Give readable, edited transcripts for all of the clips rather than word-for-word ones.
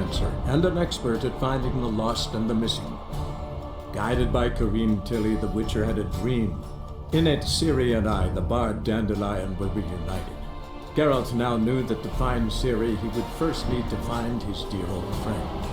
necromancer and an expert at finding the lost and the missing. Guided by Kareem Tilly, the Witcher had a dream. In it, Ciri and I, the bard Dandelion, were reunited. Geralt now knew that to find Ciri, he would first need to find his dear old friend.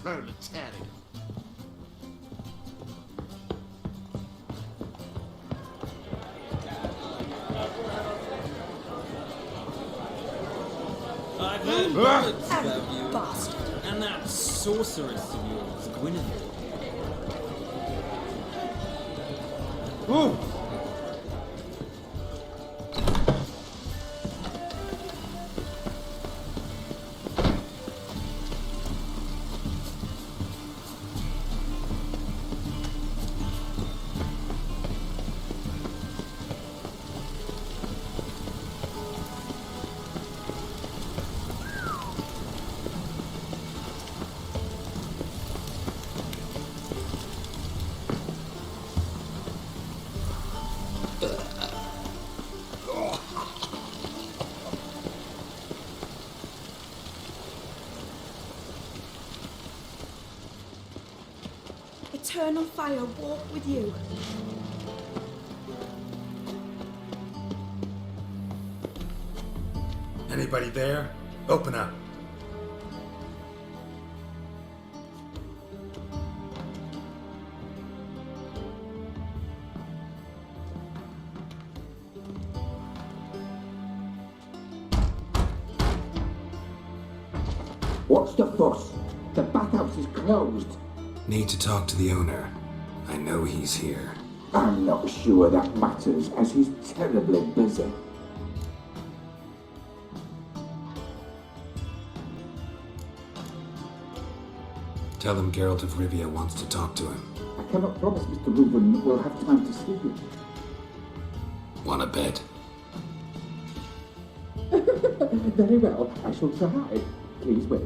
Proletariat. I've heard words about you. Bastard. And that sorceress of yours, Gwyneth. Ooh! Eternal fire walk with you. Anybody there? Open up. What's the fuss? The bathhouse is closed. Need to talk to the owner. I know he's here. I'm not sure that matters, as he's terribly busy. Tell him Geralt of Rivia wants to talk to him. I cannot promise Mr. Reuben will have time to see him. Wanna bet? Very well, I shall try. Please wait.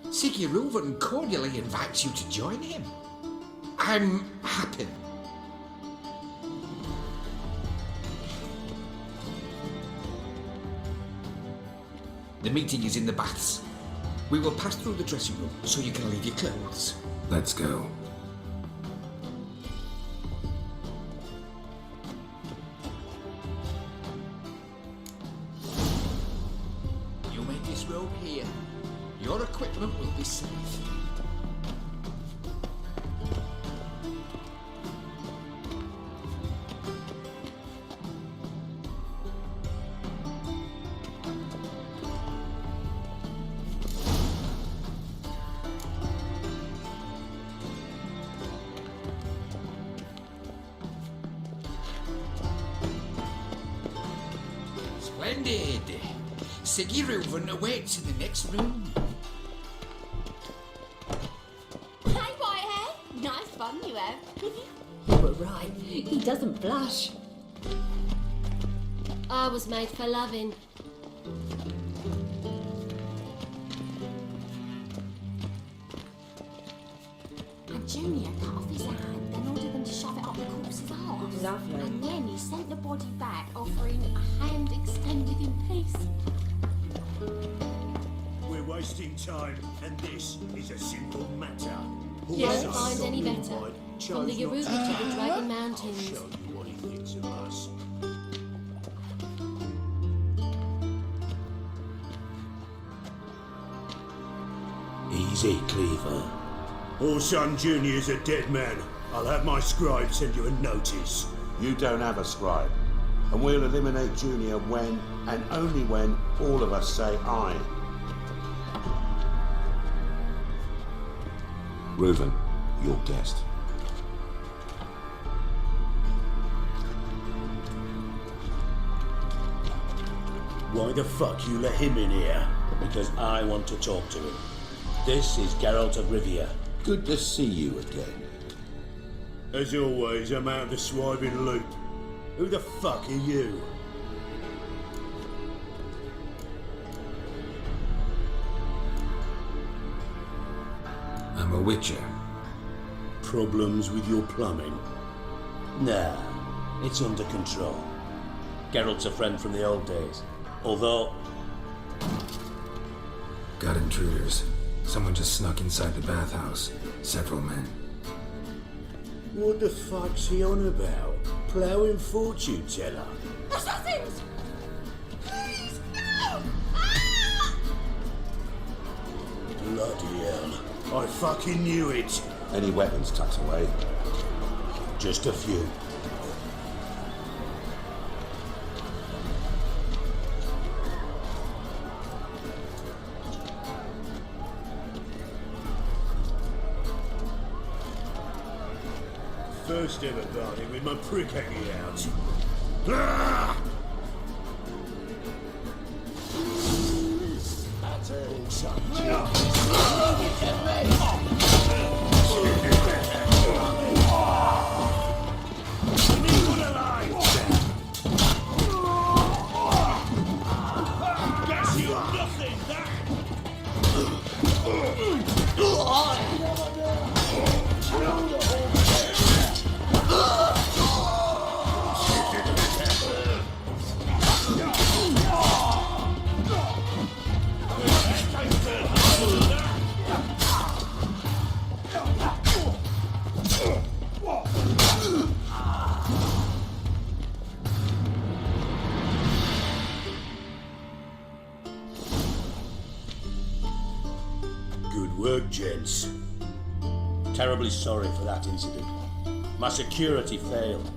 Siggy Reuven cordially invites you to join him. I'm happy. The meeting is in the baths. We will pass through the dressing room so you can leave your clothes. Let's go. You may disrobe here. Your equipment will be safe. Splendid! Siggy Reuven awaits in the next room. Hey, Whitehair! Nice fun you have. You were right. He doesn't blush. I was made for loving. And Junior cut off his hand, then ordered them to shove it up the corpse's arse. off. Lovely. And then he sent the body back, offering a hand extended in peace. We're wasting time, and this is a simple matter. Yes. Don't find any better. From the Yoruba to the Dragon Mountains. I'll show you what he thinks of us. Easy, Cleaver. Orson Jr.'s a dead man. I'll have my scribe send you a notice. You don't have a scribe. And we'll eliminate Junior when, and only when, all of us say aye. Reuven, your guest. Why the fuck you let him in here? Because I want to talk to him. This is Geralt de Rivia. Good to see you again. As always, I'm out of the swiving loop. Who the fuck are you? I'm a witcher. Problems with your plumbing? Nah, it's under control. Geralt's a friend from the old days. Although... Got intruders. Someone just snuck inside the bathhouse. Several men. What the fuck's he on about? Ploughing fortune teller? Assassins! Please, no! Ah! Bloody hell. I fucking knew it. Any weapons tucked away? Just a few. First ever party with my prick hanging out. Ah! Good work, gents. Terribly sorry for that incident. My security failed.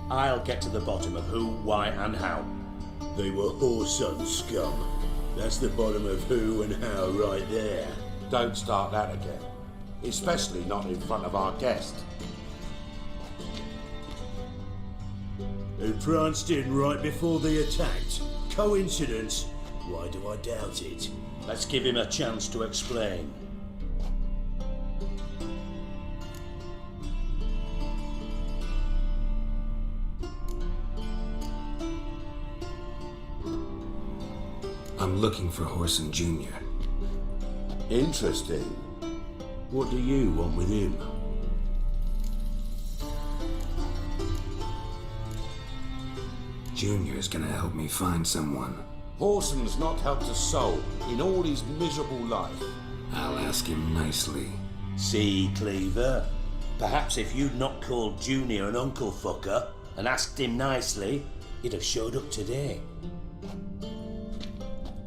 I'll get to the bottom of who, why, and how. They were whoreson scum. That's the bottom of who and how right there. Don't start that again. Especially not in front of our guest. Who pranced in right before they attacked. Coincidence? Why do I doubt it? Let's give him a chance to explain. I'm looking for Horson Jr. Interesting. What do you want with him? Junior's gonna help me find someone. Horson's not helped a soul in all his miserable life. I'll ask him nicely. See, Cleaver? Perhaps if you'd not called Junior an uncle fucker and asked him nicely, he'd have showed up today.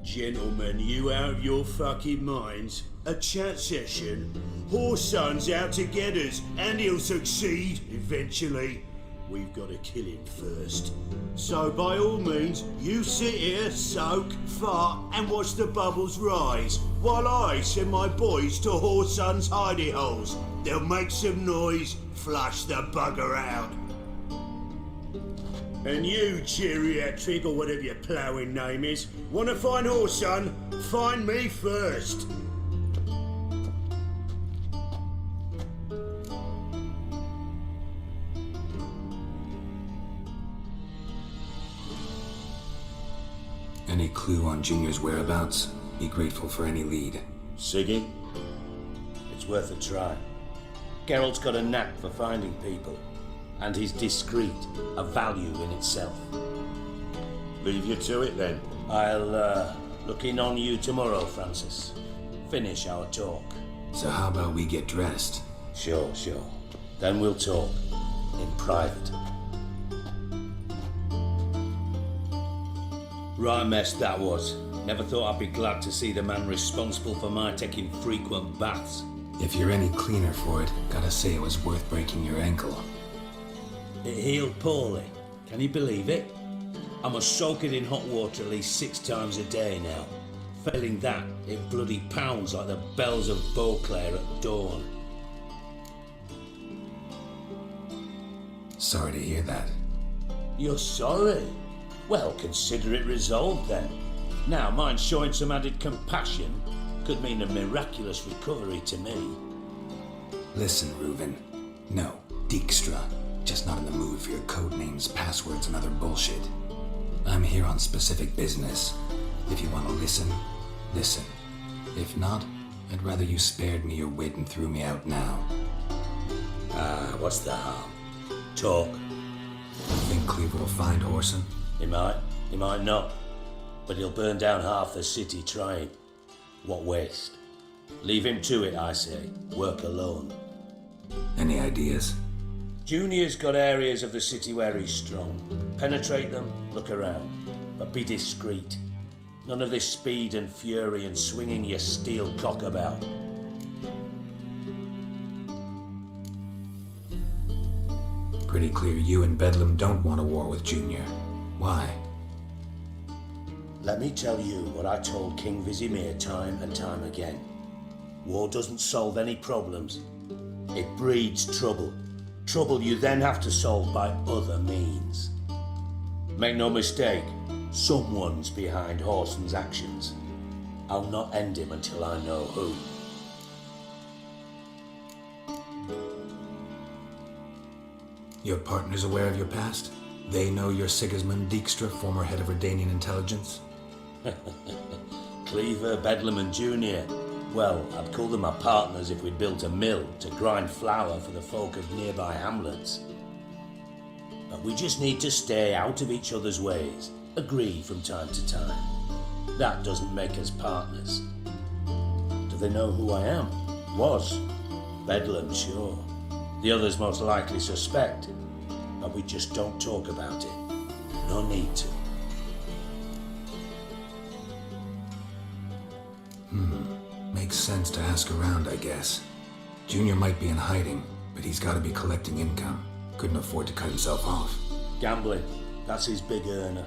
Gentlemen, you out of your fucking minds? A chat session? Horson's out to get us, and he'll succeed eventually. We've got to kill him first. So by all means, you sit here, soak, fart, and watch the bubbles rise, while I send my boys to Horson's hidey holes. They'll make some noise, flush the bugger out. And you, geriatric, or whatever your ploughing name is, want to find Horson? Find me first. Any clue on Junior's whereabouts? Be grateful for any lead. Siggy? It's worth a try. Geralt's got a knack for finding people. and he's discreet, a value in itself. Leave you to it then. I'll look in on you tomorrow, Francis. Finish our talk. So how about we get dressed? Sure. Then we'll talk. In private. Right mess that was. Never thought I'd be glad to see the man responsible for my taking frequent baths. If you're any cleaner for it, gotta say it was worth breaking your ankle. It healed poorly. Can you believe it? I must soak it in hot water at least 6 times a day now. Failing that, it bloody pounds like the bells of Beauclair at dawn. Sorry to hear that. You're sorry? Well, consider it resolved then. Now, mind showing some added compassion could mean a miraculous recovery to me. Listen, Reuven. No, Dijkstra. Just not in the mood for your code names, passwords, and other bullshit. I'm here on specific business. If you want to listen, listen. If not, I'd rather you spared me your wit and threw me out now. What's the harm? Talk. Think Cleaver will find Horson? He might not. But he'll burn down half the city trying. What waste? Leave him to it, I say. Work alone. Any ideas? Junior's got areas of the city where he's strong. Penetrate them, look around. But be discreet. None of this speed and fury and swinging your steel cock about. Pretty clear you and Bedlam don't want a war with Junior. Why? Let me tell you what I told King Vizimir time and time again. War doesn't solve any problems. It breeds trouble. Trouble you then have to solve by other means. Make no mistake, someone's behind Horson's actions. I'll not end him until I know who. Your partner's aware of your past? They know you're Sigismund Dijkstra, former head of Redanian intelligence? Cleaver, Bedlam and Junior. Well, I'd call them my partners if we'd built a mill to grind flour for the folk of nearby hamlets. But we just need to stay out of each other's ways, agree from time to time. That doesn't make us partners. Do they know who I am? Was. Bedlam, sure. The others most likely suspect, but we just don't talk about it. No need to. Makes sense to ask around, I guess. Junior might be in hiding, but he's gotta be collecting income. Couldn't afford to cut himself off. Gambling, that's his big earner.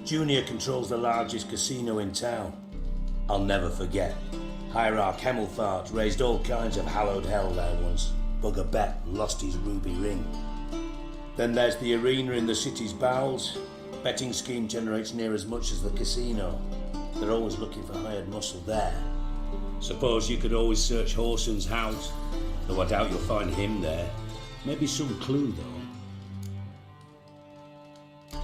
Junior controls the largest casino in town. I'll never forget. Hierarch Hemmelfart raised all kinds of hallowed hell there once. Bugger bet and lost his ruby ring. Then there's the arena in the city's bowels. Betting scheme generates near as much as the casino. They're always looking for hired muscle there. Suppose you could always search Horson's house, though I doubt you'll find him there. Maybe some clue, though.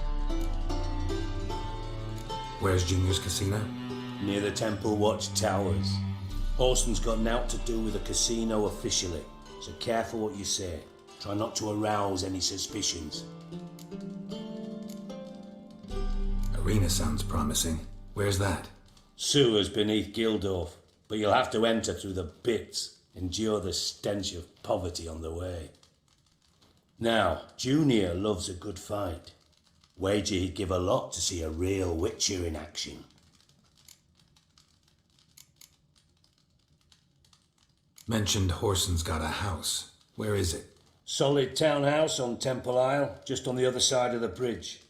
Where's Junior's casino? Near the Temple Watch Towers. Horson's got naught to do with the casino officially, so careful what you say. Try not to arouse any suspicions. Arena sounds promising. Where's that? Sewers beneath Gildorf, but you'll have to enter through the pits, endure the stench of poverty on the way. Now, Junior loves a good fight. Wager he'd give a lot to see a real Witcher in action. Mentioned Horson's got a house. Where is it? Solid townhouse on Temple Isle, just on the other side of the bridge.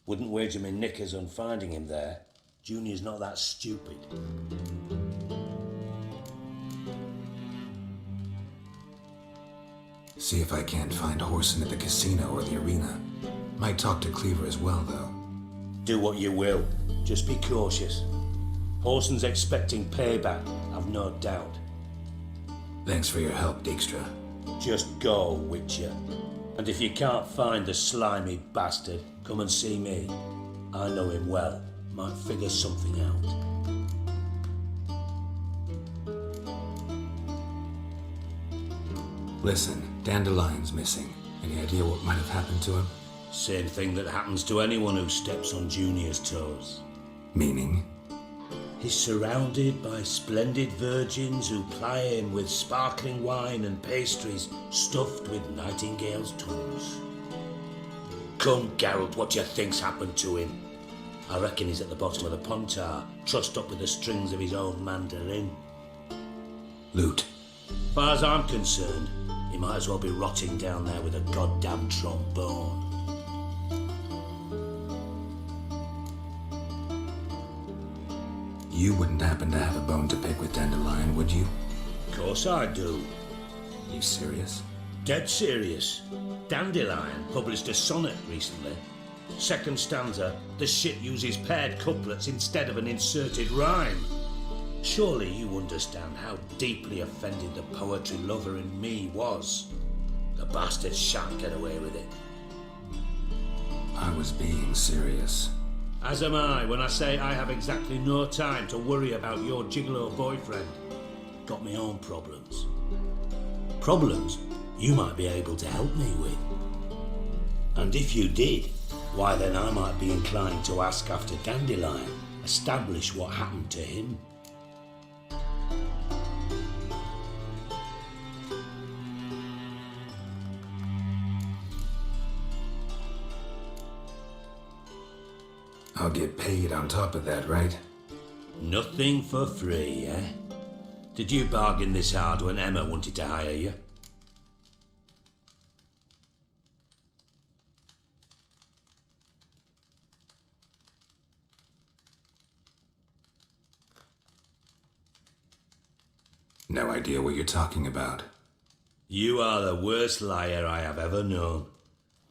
Wouldn't wager me knickers on finding him there. Junior's not that stupid. See if I can't find Horson at the casino or the arena. Might talk to Cleaver as well, though. Do what you will. Just be cautious. Horson's expecting payback, I've no doubt. Thanks for your help, Dijkstra. Just go, Witcher. And if you can't find the slimy bastard, come and see me. I know him well. Might figure something out. Listen, Dandelion's missing. Any idea what might have happened to him? Same thing that happens to anyone who steps on Junior's toes. Meaning? He's surrounded by splendid virgins who ply him with sparkling wine and pastries stuffed with nightingales' tongues. Come, Geralt, what do you think's happened to him? I reckon he's at the bottom of the pontar, trussed up with the strings of his own mandolin. Loot. As far as I'm concerned, he might as well be rotting down there with a goddamn trombone. You wouldn't happen to have a bone to pick with Dandelion, would you? Of course I do. You serious? Dead serious. Dandelion published a sonnet recently. Second stanza, the shit uses paired couplets instead of an inserted rhyme. Surely you understand how deeply offended the poetry lover in me was. The bastard shan't get away with it. I was being serious. As am I when I say I have exactly no time to worry about your gigolo boyfriend. Got my own problems. Problems you might be able to help me with. And if you did, why then I might be inclined to ask after Dandelion, establish what happened to him. I'll get paid on top of that, right? Nothing for free, eh? Did you bargain this hard when Emma wanted to hire you? No idea what you're talking about. You are the worst liar I have ever known.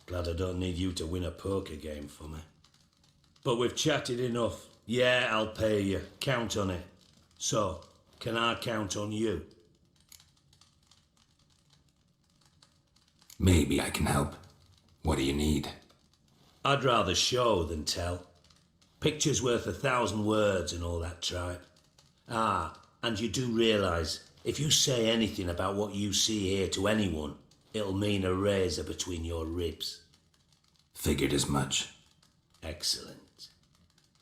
Glad I don't need you to win a poker game for me. But we've chatted enough. Yeah, I'll pay you. Count on it. So, can I count on you? Maybe I can help. What do you need? I'd rather show than tell. Picture's worth 1,000 words and all that tripe. Ah, and you do realise, if you say anything about what you see here to anyone, it'll mean a razor between your ribs. Figured as much. Excellent.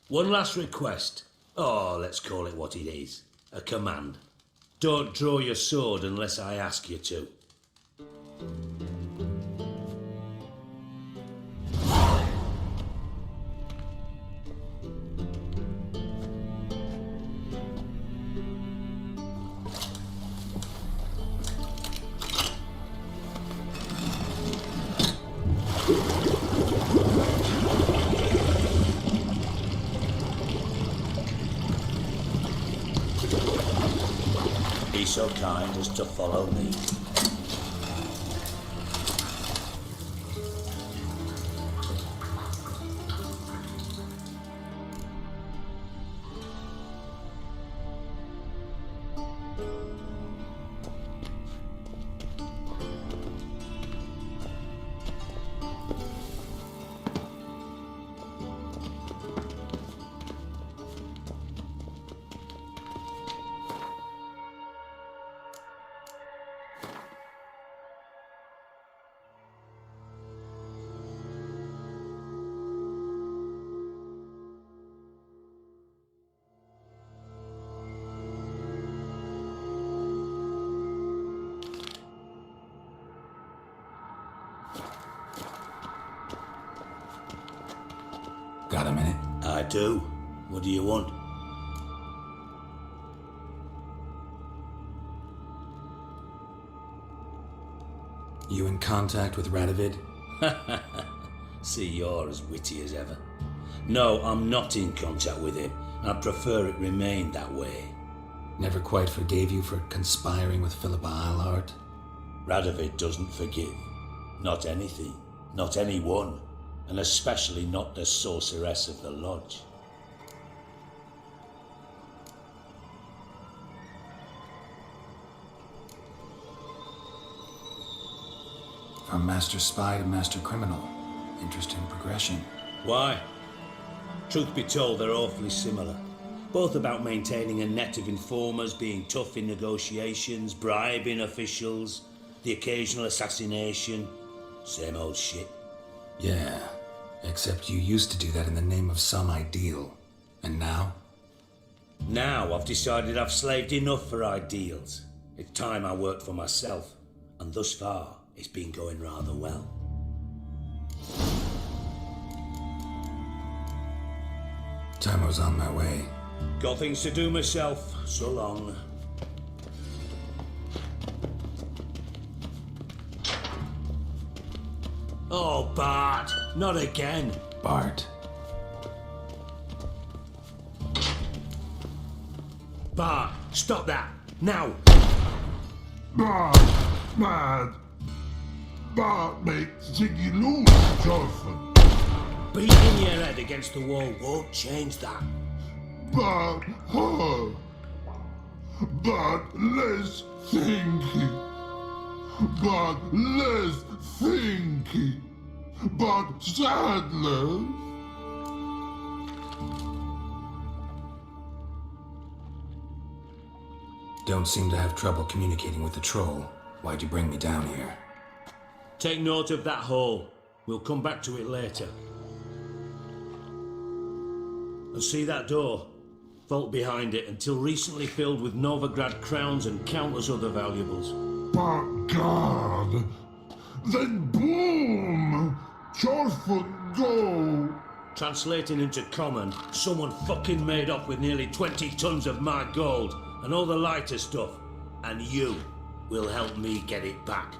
One last request. Oh, let's call it what it is. A command. Don't draw your sword unless I ask you to. Be so kind as to follow me. Got a minute? I do. What do you want? You in contact with Radovid? See, you're as witty as ever. No, I'm not in contact with him. I'd prefer it remained that way. Never quite forgave you for conspiring with Philippa Eilhart? Radovid doesn't forgive. Not anything. Not anyone. And especially not the sorceress of the lodge. From master spy to master criminal. Interesting progression. Why? Truth be told, they're awfully similar. Both about maintaining a net of informers, being tough in negotiations, bribing officials, the occasional assassination. Same old shit. Yeah, except you used to do that in the name of some ideal. And now? Now I've decided I've slaved enough for ideals. It's time I worked for myself, and thus far it's been going rather well. Time I was on my way. Got things to do myself, so long. Oh, Bart, not again. Bart. Bart, stop that, now! Bart, mad. Bart makes Ziggy lose, Jonathan. Beating your head against the wall won't change that. Bart, her. Bart, less thinky. Bart, less thinky. Bart, sadness. Don't seem to have trouble communicating with the troll. Why'd you bring me down here? Take note of that hole. We'll come back to it later. And see that door? Vault behind it, until recently filled with Novigrad crowns and countless other valuables. But God, then boom! Jorfut go! Translating into common, someone fucking made off with nearly 20 tons of my gold and all the lighter stuff, and you will help me get it back.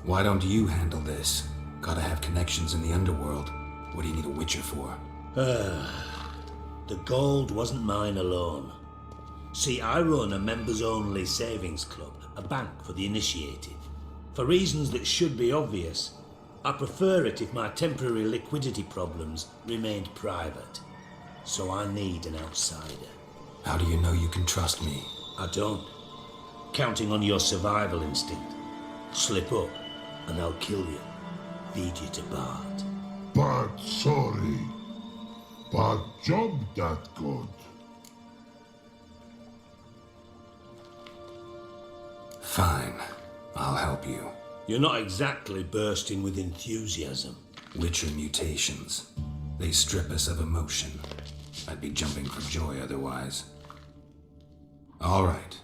Why don't you handle this? Gotta have connections in the underworld. What do you need a witcher for? The gold wasn't mine alone. See, I run a members-only savings club, a bank for the initiated. For reasons that should be obvious, I prefer it if my temporary liquidity problems remained private. So I need an outsider. How do you know you can trust me? I don't. Counting on your survival instinct. Slip up, and I'll kill you. Feed you to Bart. But sorry. But job that good. Fine. I'll help you. You're not exactly bursting with enthusiasm. Witcher mutations. They strip us of emotion. I'd be jumping for joy otherwise. All right.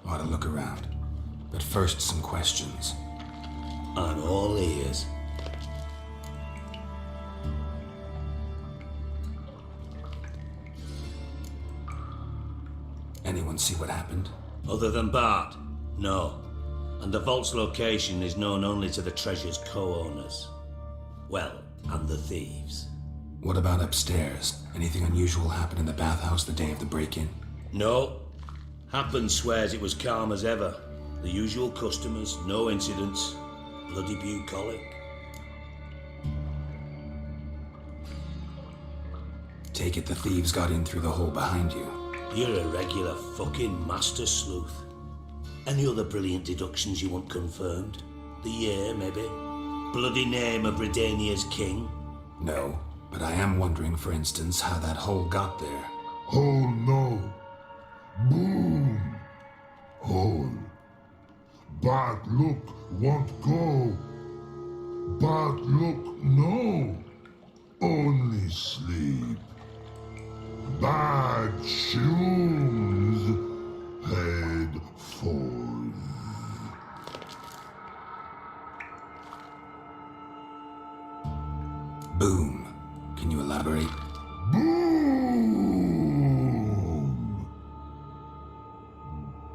Ought to look around. But first, some questions. I'm all ears. Anyone see what happened? Other than Bart? No. And the vault's location is known only to the treasure's co-owners. Well, and the thieves. What about upstairs? Anything unusual happen in the bathhouse the day of the break-in? No. Happen swears it was calm as ever. The usual customers, no incidents. Bloody bucolic. Take it the thieves got in through the hole behind you. You're a regular fucking master sleuth. Any other brilliant deductions you want confirmed? The year, maybe? Bloody name of Redania's king? No, but I am wondering, for instance, how that hole got there. Oh no. Boom. Hole. But look, won't go. But look, no. Only sleep. Bad shoes. Head forth. Boom. Can you elaborate? Boom.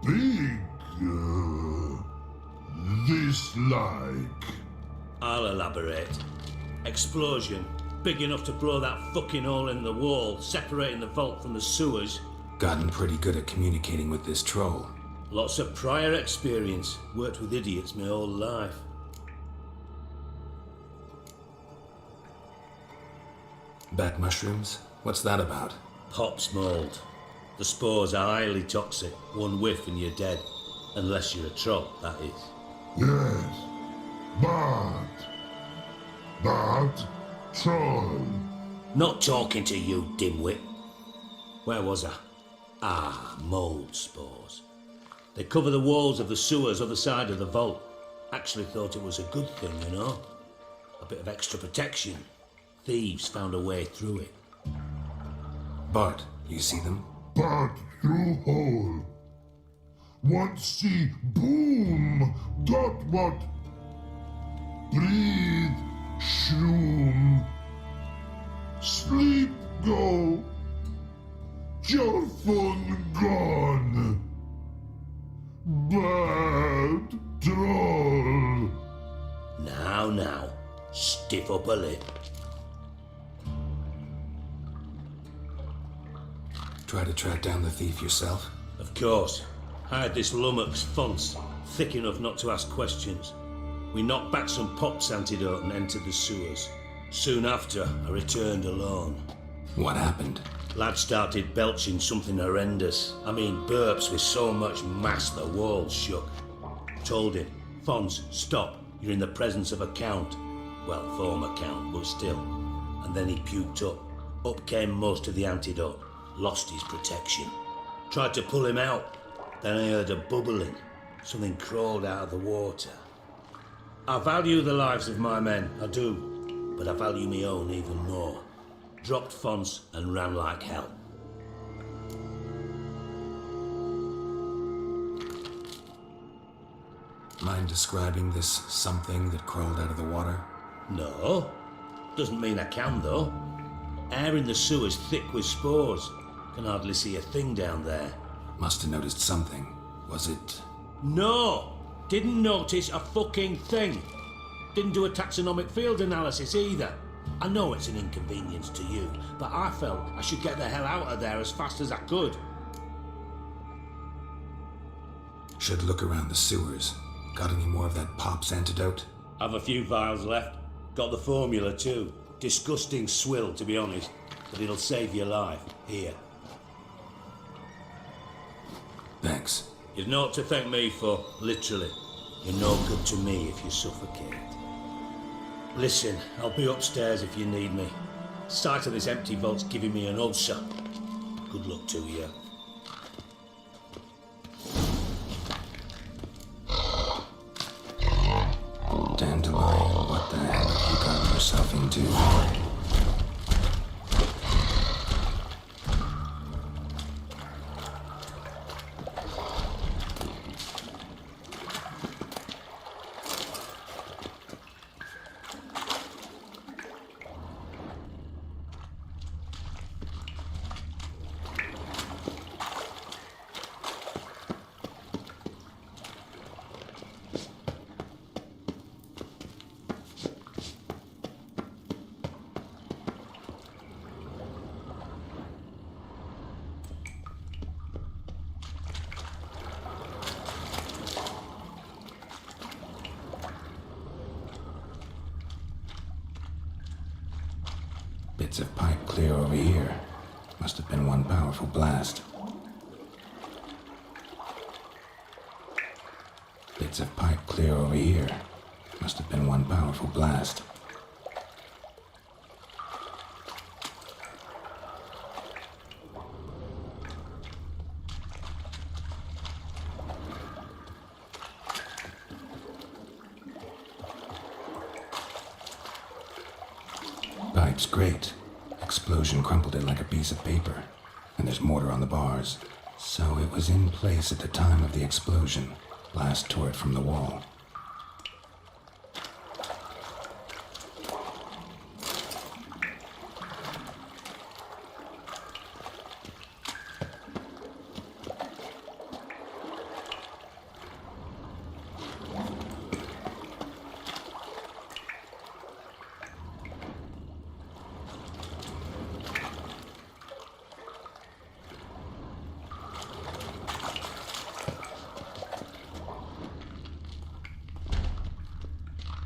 Big. Dislike. I'll elaborate. Explosion. Big enough to blow that fucking hole in the wall, separating the vault from the sewers. Gotten pretty good at communicating with this troll. Lots of prior experience. Worked with idiots my whole life. Bat mushrooms? What's that about? Pops mold. The spores are highly toxic. One whiff and you're dead. Unless you're a troll, that is. Yes. But troll. Not talking to you, dimwit. Where was I? Ah, mold spores. They cover the walls of the sewers other side of the vault. Actually thought it was a good thing, you know? A bit of extra protection. Thieves found a way through it. Bart, you see them? Part through hole. What see boom dot what? Breathe shroom. Sleep go. Your fun gone. Bad troll. Now, stiff up a lip. Try to track down the thief yourself? Of course. I had this lummox Fonz, thick enough not to ask questions. We knocked back some Pop's antidote and entered the sewers. Soon after, I returned alone. What happened? Lad started belching something horrendous. I mean, burps with so much mass the walls shook. Told him, Fonz, stop. You're in the presence of a count. Well, former count, but still. And then he puked up. Up came most of the antidote. Lost his protection. Tried to pull him out. Then I heard a bubbling. Something crawled out of the water. I value the lives of my men, I do. But I value my own even more. Dropped Fonz and ran like hell. Mind describing this something that crawled out of the water? No. Doesn't mean I can, though. Air in the sewer's thick with spores. Can hardly see a thing down there. Must have noticed something. Was it... No! Didn't notice a fucking thing. Didn't do a taxonomic field analysis either. I know it's an inconvenience to you, but I felt I should get the hell out of there as fast as I could. Should look around the sewers. Got any more of that Pop's antidote? I've a few vials left. Got the formula too. Disgusting swill, to be honest, but it'll save your life. Here. Thanks. You've naught to thank me for, literally. You're no good to me if you suffocate. Listen, I'll be upstairs if you need me. Sight of this empty vault's giving me an ulcer. Good luck to you. Dandelion, what the hell have you gotten yourself into? Bits of pipe clear over here. Must have been one powerful blast. Bits of pipe clear over here. Must have been one powerful blast. Pipe's great. Explosion crumpled it like a piece of paper. And there's mortar on the bars. So it was in place at the time of the explosion. Blast tore it from the wall.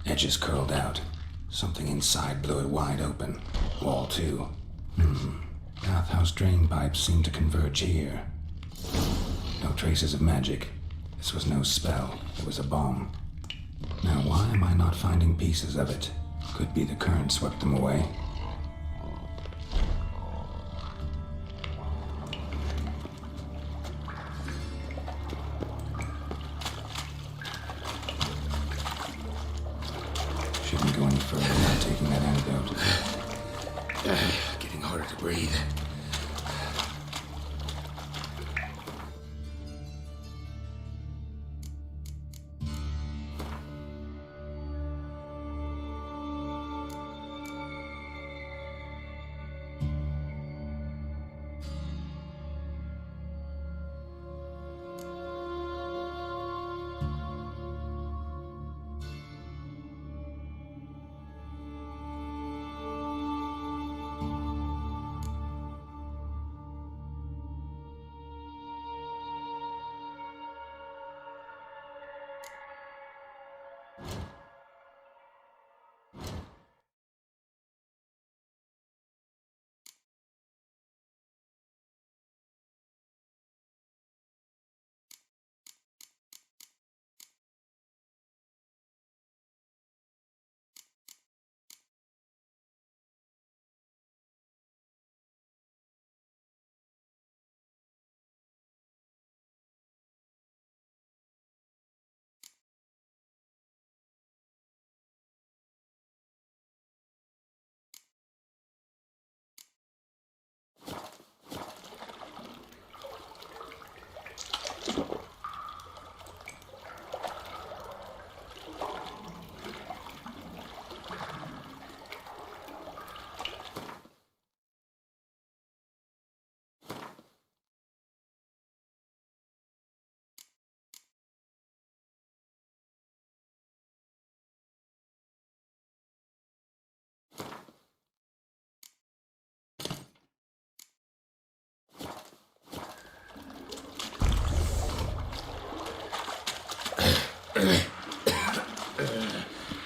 Edges curled out. Something inside blew it wide open. Wall too. Bathhouse drain pipes seem to converge here. No traces of magic. This was no spell. It was a bomb. Now why am I not finding pieces of it? Could be the current swept them away. Shouldn't go any further without taking that antidote. Getting harder to breathe.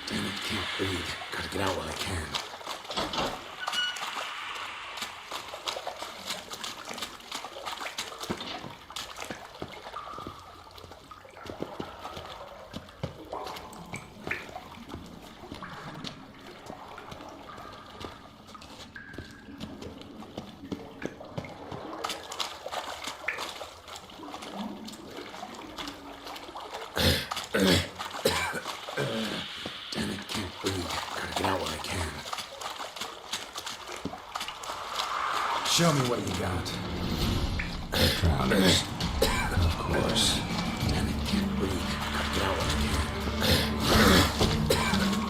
Damn it, can't breathe. Gotta get out while I can. Damn it, can't breathe. Gotta get out while I can. Show me what you got. Drowners. Of course. Damn it, can't breathe. Gotta get out while I can. Gotta get out while I can.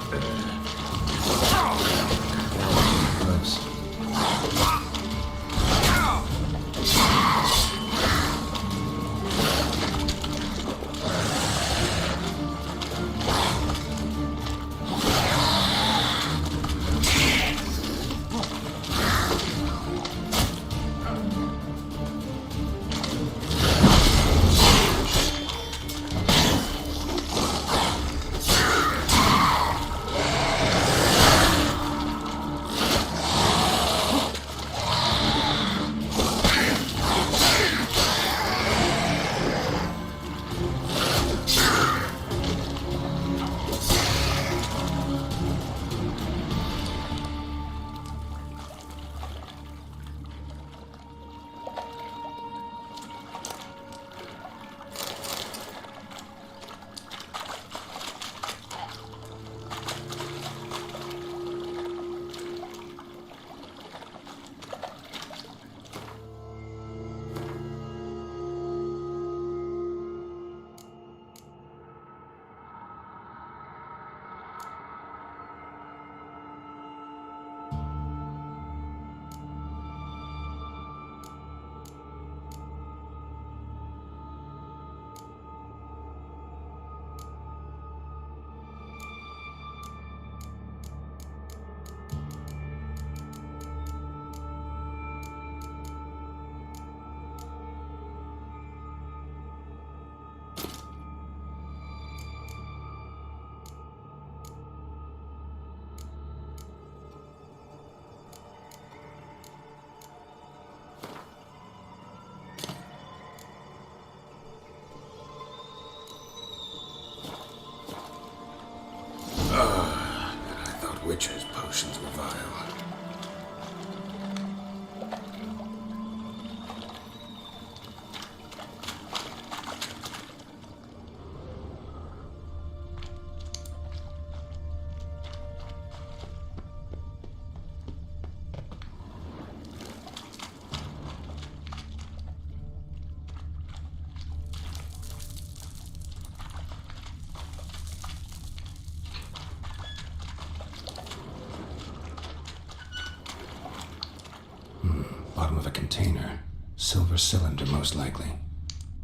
container. Silver cylinder, most likely.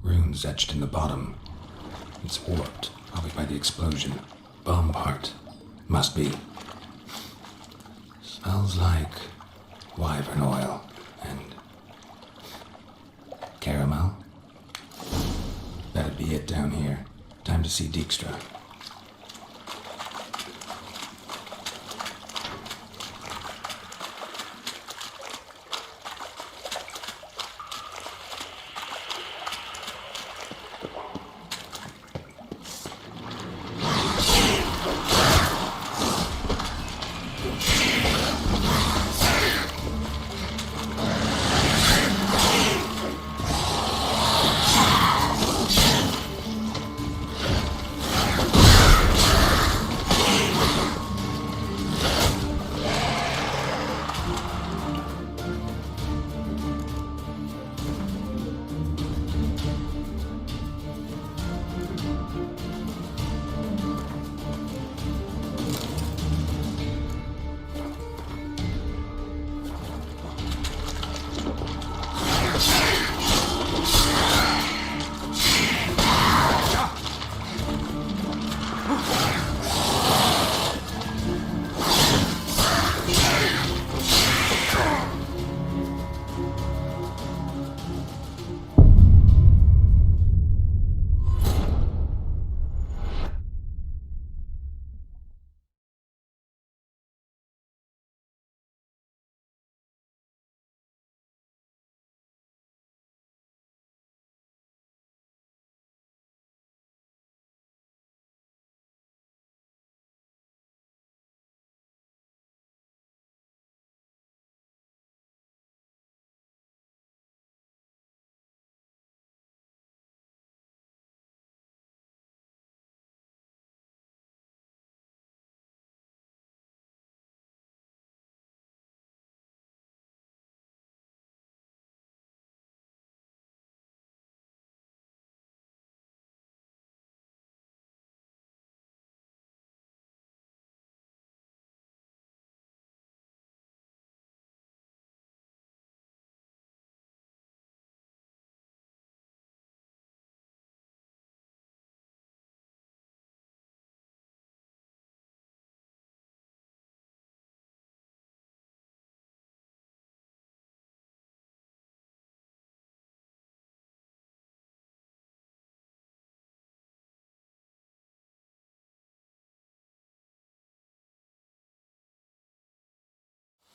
Runes etched in the bottom. It's warped, probably by the explosion. Bomb part. Must be. Smells like wyvern oil and caramel. That'd be it down here. Time to see Dijkstra.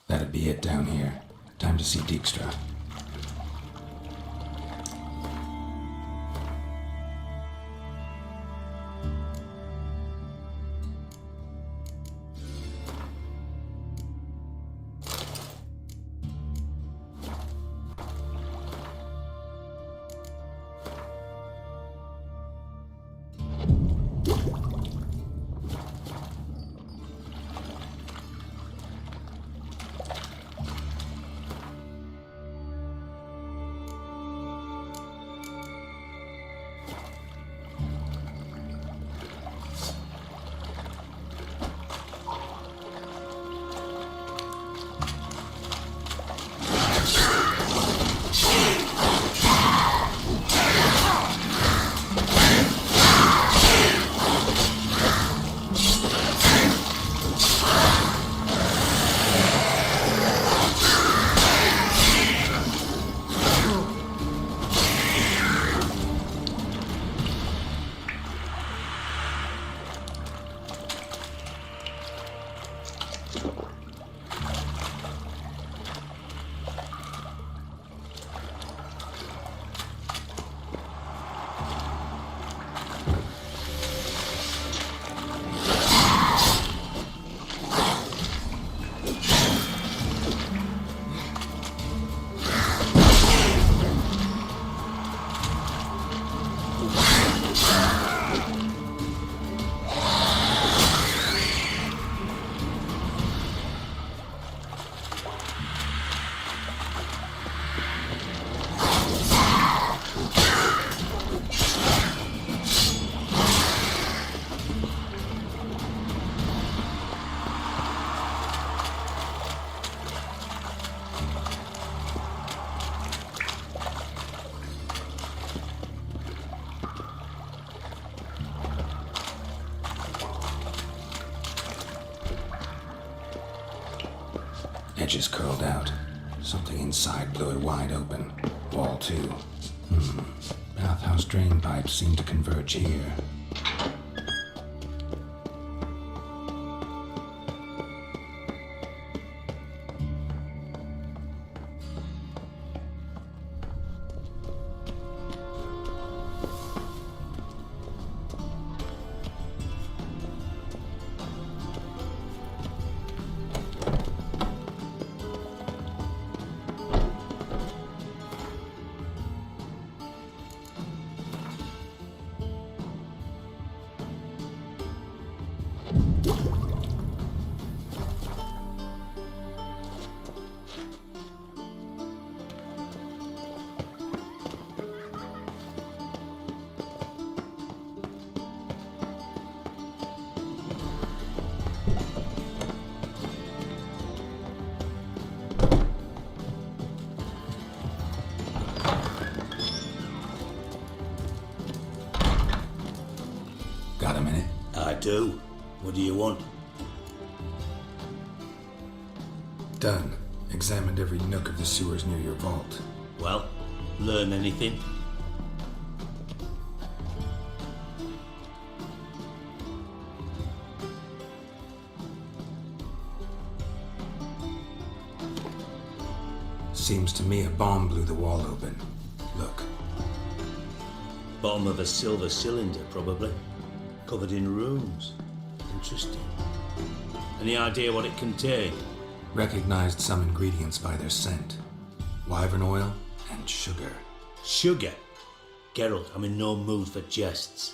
That'd be it down here. Time to see Dijkstra. Edges curled out. Something inside blew it wide open. Wall too. Bathhouse drain pipes seem to converge here. Got a minute? I do. What do you want? Done. Examined every nook of the sewers near your vault. Well, learn anything? Seems to me a bomb blew the wall open. Look. Bottom of a silver cylinder, probably. Covered in runes. Interesting. Any idea what it contained? Recognized some ingredients by their scent. Wyvern oil and sugar. Sugar? Geralt, I'm in no mood for jests.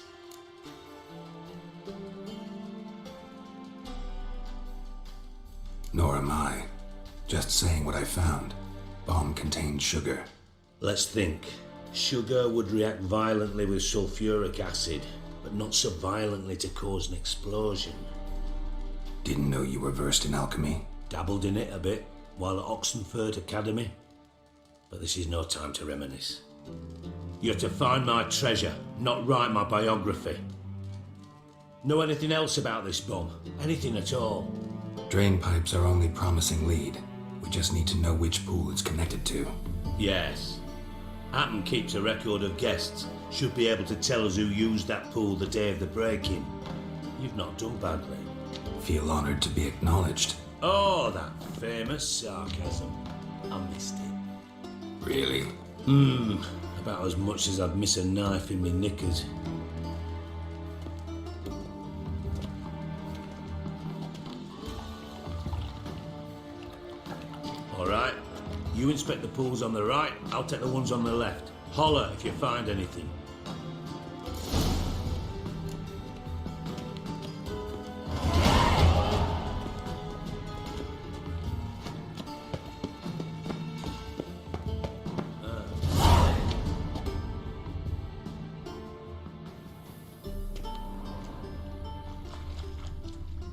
Nor am I. Just saying what I found. Bomb contained sugar. Let's think. Sugar would react violently with sulfuric acid, but not so violently to cause an explosion. Didn't know you were versed in alchemy. Dabbled in it a bit while at Oxenford Academy. But this is no time to reminisce. You're to find my treasure, not write my biography. Know anything else about this bomb? Anything at all? Drain pipes are only promising lead. We just need to know which pool it's connected to. Yes. Appen keeps a record of guests. Should be able to tell us who used that pool the day of the break-in. You've not done badly. Feel honored to be acknowledged. Oh, that famous sarcasm. I missed it. Really? About as much as I'd miss a knife in my knickers. Alright, you inspect the pools on the right, I'll take the ones on the left. Holler if you find anything.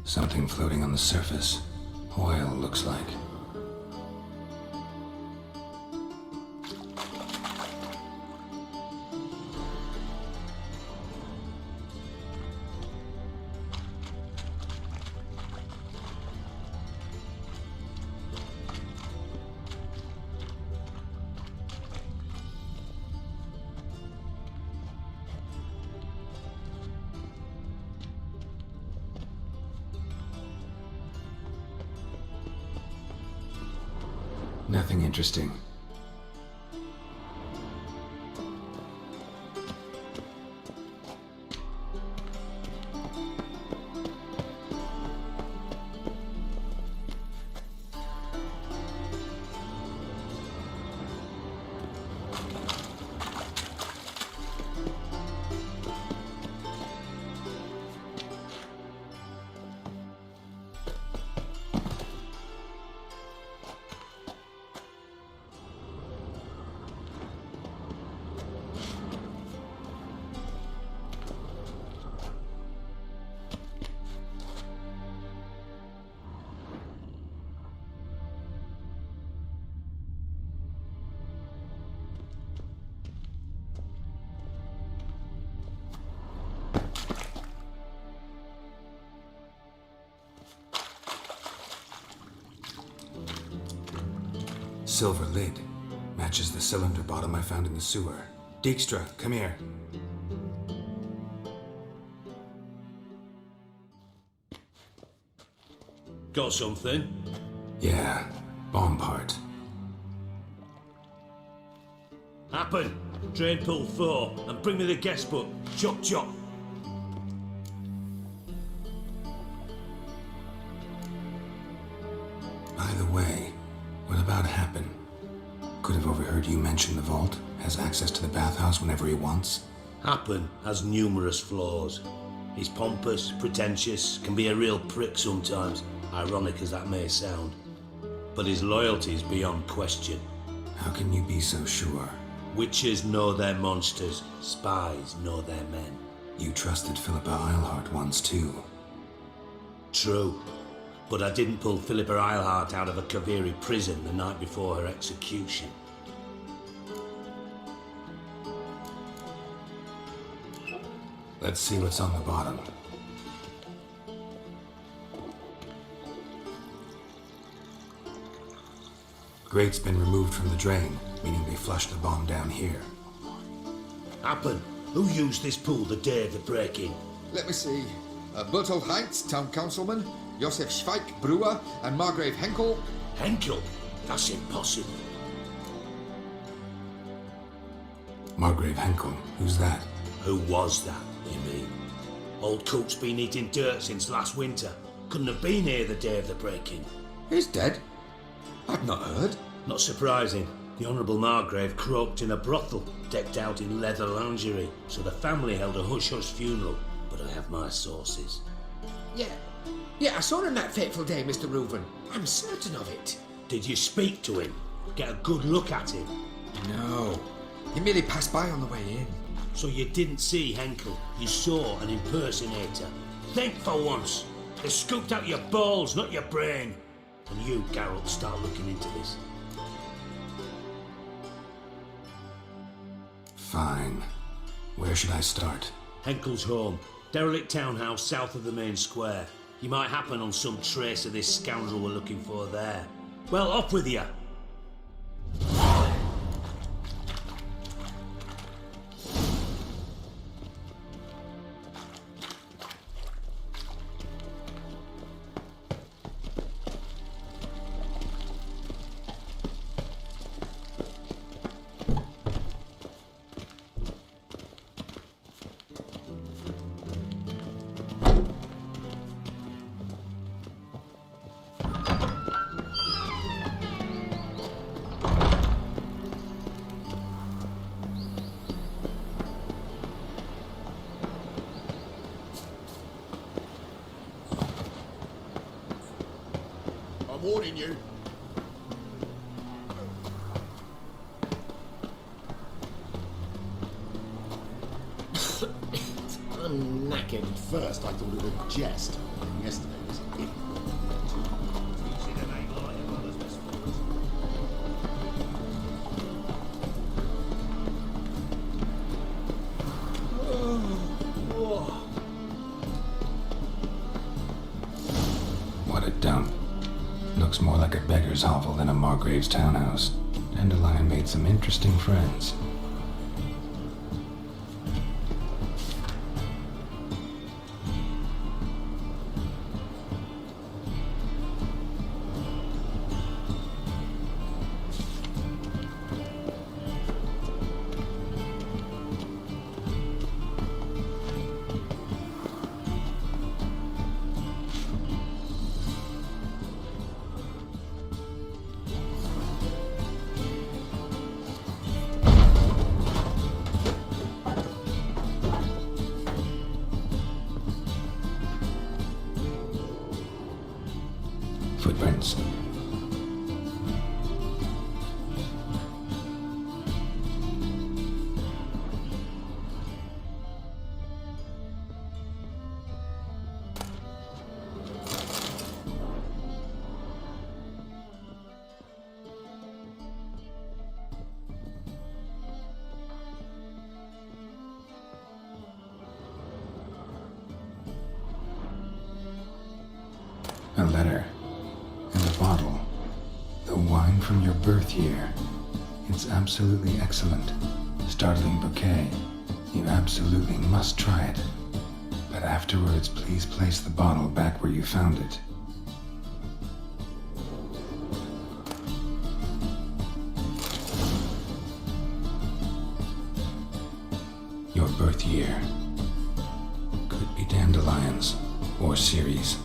Something floating on the surface. Oil, looks like. Nothing interesting. silver lid. Matches the cylinder bottom I found in the sewer. Dijkstra, come here. Got something? Yeah, bomb part. Happen. Train pull 4 and bring me the guest book. Chop chop. By the way, what about Happen? Could have overheard you mention the vault. Has access to the bathhouse whenever he wants. Happen has numerous flaws. He's pompous, pretentious, can be a real prick sometimes, ironic as that may sound. But his loyalty is beyond question. How can you be so sure? Witches know their monsters, spies know their men. You trusted Philippa Eilhart once too. True. But I didn't pull Philippa Eilhart out of a Kaviri prison the night before her execution. Let's see what's on the bottom. Grate's been removed from the drain, meaning they flushed the bomb down here. Happen. Who used this pool the day of the break-in? Let me see. Bertolt Heinz, town councilman, Josef Schweik, brewer, and Margrave Henkel. Henkel? That's impossible. Margrave Henkel? Who's that? Who was that, you mean? Old Cook's been eating dirt since last winter. Couldn't have been here the day of the break-in. He's dead? I've not heard. Not surprising. The Honourable Margrave croaked in a brothel, decked out in leather lingerie, so the family held a hush-hush funeral, but I have my sources. Yeah, I saw him that fateful day, Mr. Reuven. I'm certain of it. Did you speak to him? Get a good look at him? No. He merely passed by on the way in. So you didn't see Henkel, you saw an impersonator. Think for once. They scooped out your balls, not your brain. And you, Geralt, start looking into this. Fine. Where should I start? Henkel's home. Derelict townhouse south of the main square. You might happen on some trace of this scoundrel we're looking for there. Well, up with you. I'm warning you. I'm knackered. First, I thought it was a jest. Yesterday was it. What a dump. Looks more like a beggar's hovel than a Margrave's townhouse. Dandelion made some interesting friends. Footprints. A letter. And a bottle. The wine from your birth year. It's absolutely excellent. Startling bouquet. You absolutely must try it. But afterwards, please place the bottle back where you found it. Your birth year. Could be dandelions or Ceres.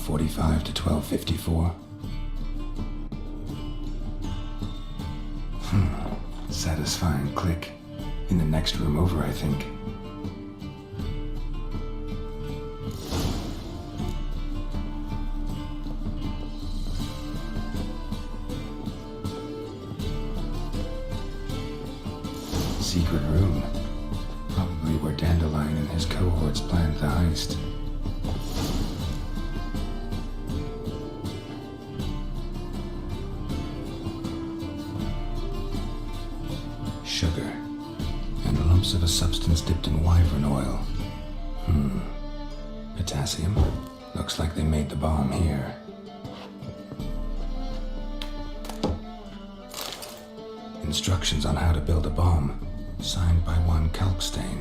.45 to 12:54. Satisfying click. In the next room over, I think. Secret room. Probably where Dandelion and his cohorts planned the heist. Sugar, and lumps of a substance dipped in wyvern oil. Potassium? Looks like they made the bomb here. Instructions on how to build a bomb, signed by one Kalkstein.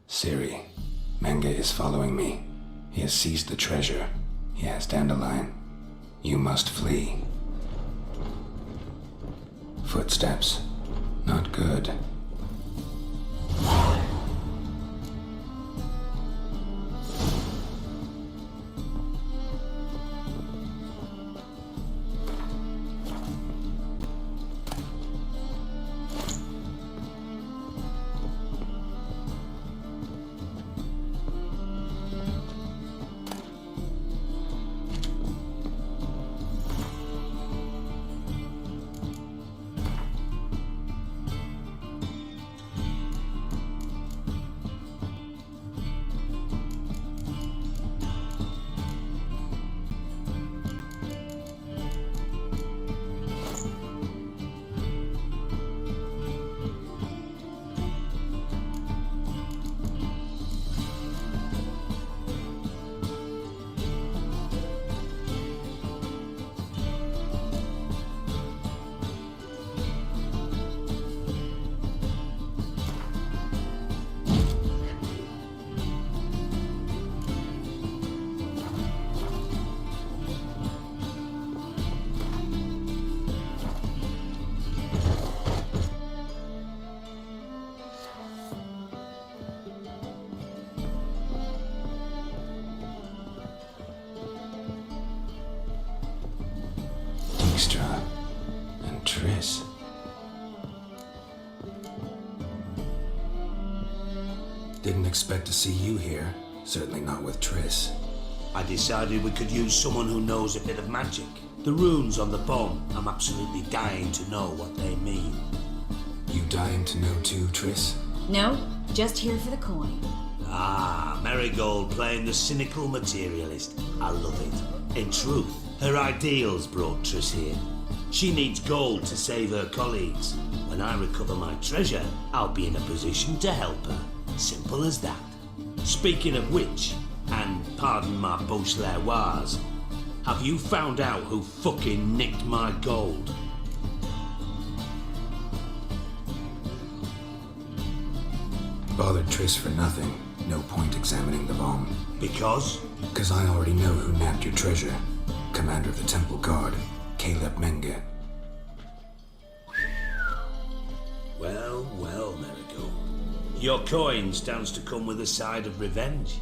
Siri, Menge is following me. He has seized the treasure. He has Dandelion. You must flee. Footsteps. Not good. Dijkstra and Triss. Didn't expect to see you here. Certainly not with Triss. I decided we could use someone who knows a bit of magic. The runes on the bomb, I'm absolutely dying to know what they mean. You dying to know too, Triss? No, just here for the coin. Ah, Marigold playing the cynical materialist. I love it. In truth, her ideals brought Triss here. She needs gold to save her colleagues. When I recover my treasure, I'll be in a position to help her. Simple as that. Speaking of which, and pardon my Beauclervoise, have you found out who fucking nicked my gold? Bothered Triss for nothing. No point examining the bomb. Because? Because I already know who nabbed your treasure. Commander of the Temple Guard, Caleb Menge. Well, well, Marigold. Your coin stands to come with a side of revenge.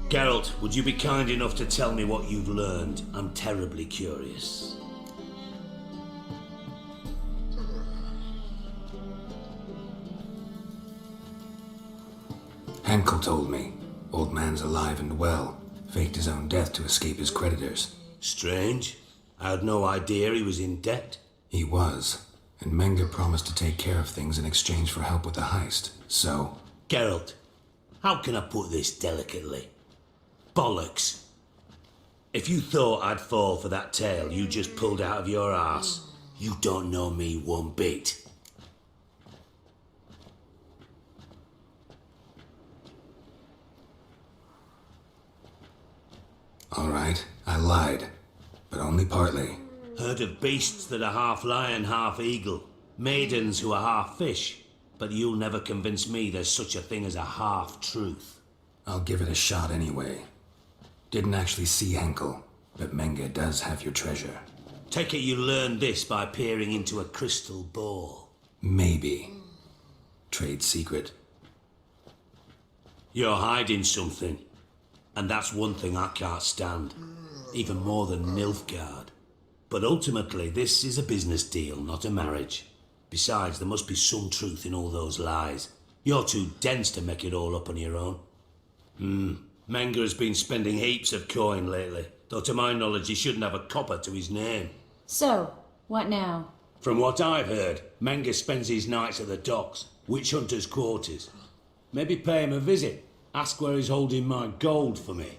Geralt, would you be kind enough to tell me what you've learned? I'm terribly curious. Henkel told me. Old man's alive and well. Faked his own death to escape his creditors. Strange. I had no idea he was in debt. He was. And Menge promised to take care of things in exchange for help with the heist. So... Geralt, how can I put this delicately? Bollocks. If you thought I'd fall for that tale you just pulled out of your arse, you don't know me one bit. All right, I lied. But only partly. Heard of beasts that are half lion, half eagle. Maidens who are half fish. But you'll never convince me there's such a thing as a half-truth. I'll give it a shot anyway. Didn't actually see Henkel, but Menge does have your treasure. Take it you learned this by peering into a crystal ball. Maybe. Trade secret. You're hiding something. And that's one thing I can't stand. Even more than Nilfgaard. But ultimately, this is a business deal, not a marriage. Besides, there must be some truth in all those lies. You're too dense to make it all up on your own. Menge has been spending heaps of coin lately, though to my knowledge he shouldn't have a copper to his name. So, what now? From what I've heard, Menge spends his nights at the docks, witch hunters' quarters. Maybe pay him a visit. Ask where he's holding my gold for me.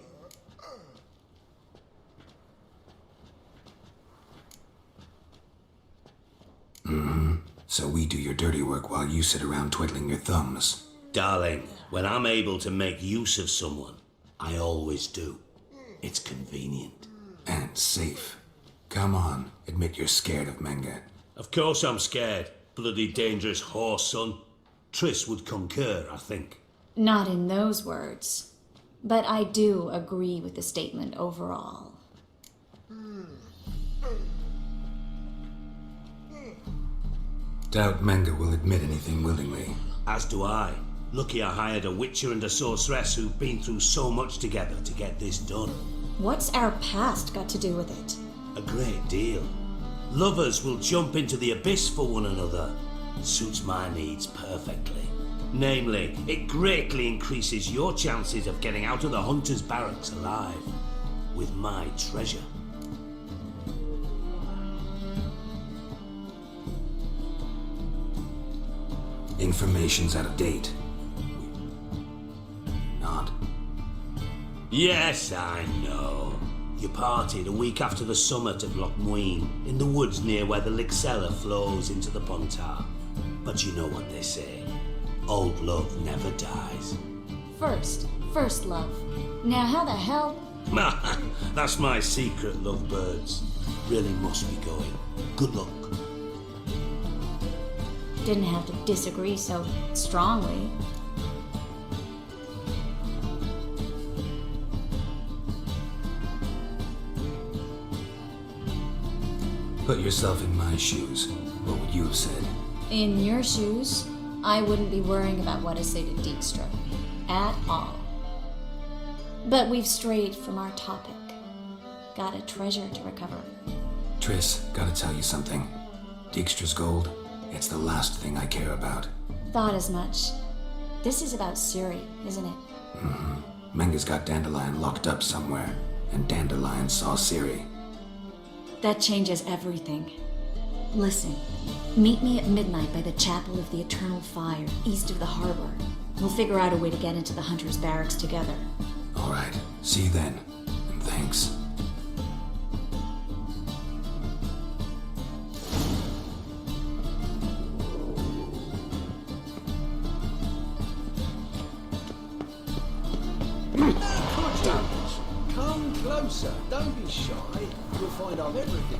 So we do your dirty work while you sit around twiddling your thumbs. Darling, when I'm able to make use of someone, I always do. It's convenient. And safe. Come on, admit you're scared of Menge. Of course I'm scared. Bloody dangerous horse, son. Triss would concur, I think. Not in those words. But I do agree with the statement overall. Doubt Menge will admit anything willingly. As do I. Lucky I hired a witcher and a sorceress who've been through so much together to get this done. What's our past got to do with it? A great deal. Lovers will jump into the abyss for one another. It suits my needs perfectly. Namely, it greatly increases your chances of getting out of the hunter's barracks alive with my treasure. Information's out of date. Not. Yes, I know. You parted a week after the summit of Loch Muin, in the woods near where the Lixella flows into the Pontar. But you know what they say. Old love never dies. First love. Now how the hell? That's my secret, lovebirds. Really must be going. Good luck. Didn't have to disagree so strongly. Put yourself in my shoes. What would you have said? In your shoes, I wouldn't be worrying about what I say to Dijkstra. At all. But we've strayed from our topic. Got a treasure to recover. Triss, gotta tell you something. Dijkstra's gold, it's the last thing I care about. Thought as much. This is about Ciri, isn't it? Mm-hmm. Menge's got Dandelion locked up somewhere, and Dandelion saw Ciri. That changes everything. Listen, meet me at midnight by the Chapel of the Eternal Fire, east of the harbor. We'll figure out a way to get into the Hunter's Barracks together. All right, see you then, and thanks. Come closer, don't be shy. You'll find I've everything.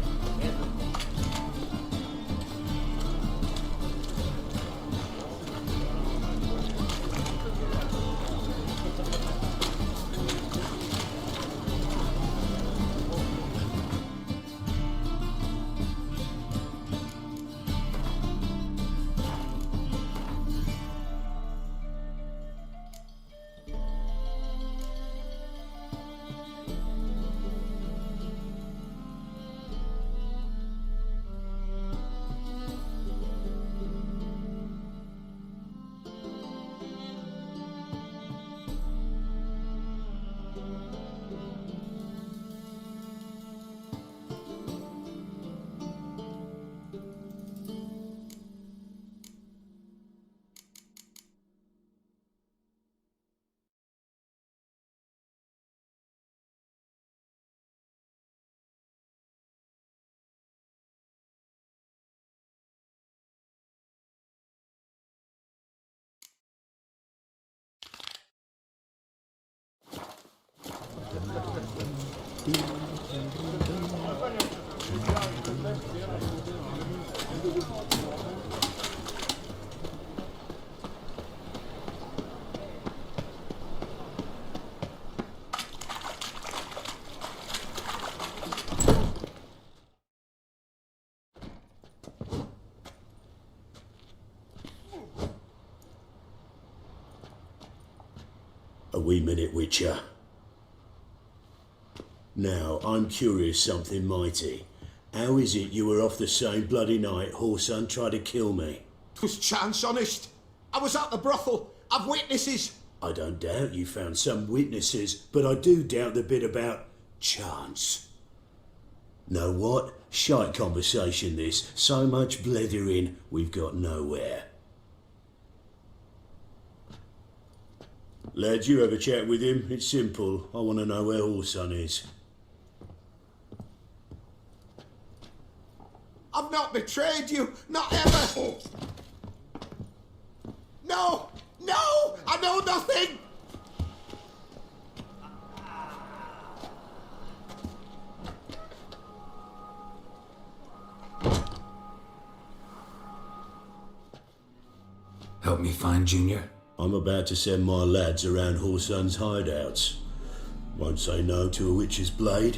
A wee minute, Witcher. Now, I'm curious something mighty. How is it you were off the same bloody night Whoreson tried to kill me? 'Twas chance, honest. I was at the brothel. I've witnesses. I don't doubt you found some witnesses, but I do doubt the bit about chance. Know what? Shite conversation this. So much blethering, we've got nowhere. Lads, you have a chat with him. It's simple. I want to know where Whoreson is. I've not betrayed you. Not ever. No! No! I know nothing! Help me find Junior? I'm about to send my lads around Whoreson's hideouts. Won't say no to a witch's blade.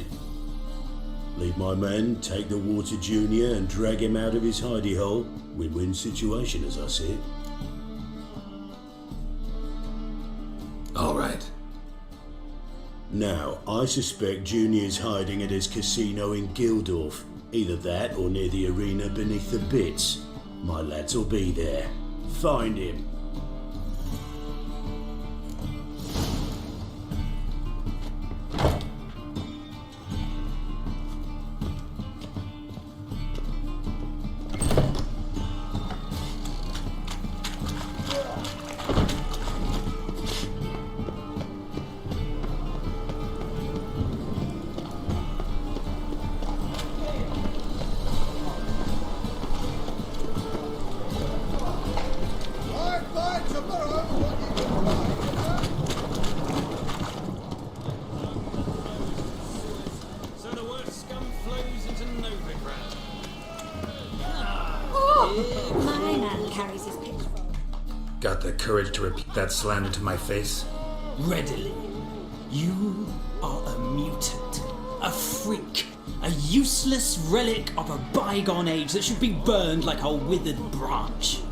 Lead my men, take the Water Junior and drag him out of his hidey hole. Win-win situation as I see it. All right. Now, I suspect Junior's hiding at his casino in Gildorf. Either that or near the arena beneath the bits. My lads will be there. Find him. Got the courage to repeat that slander to my face? Readily. You are a mutant, a freak, a useless relic of a bygone age that should be burned like a withered branch.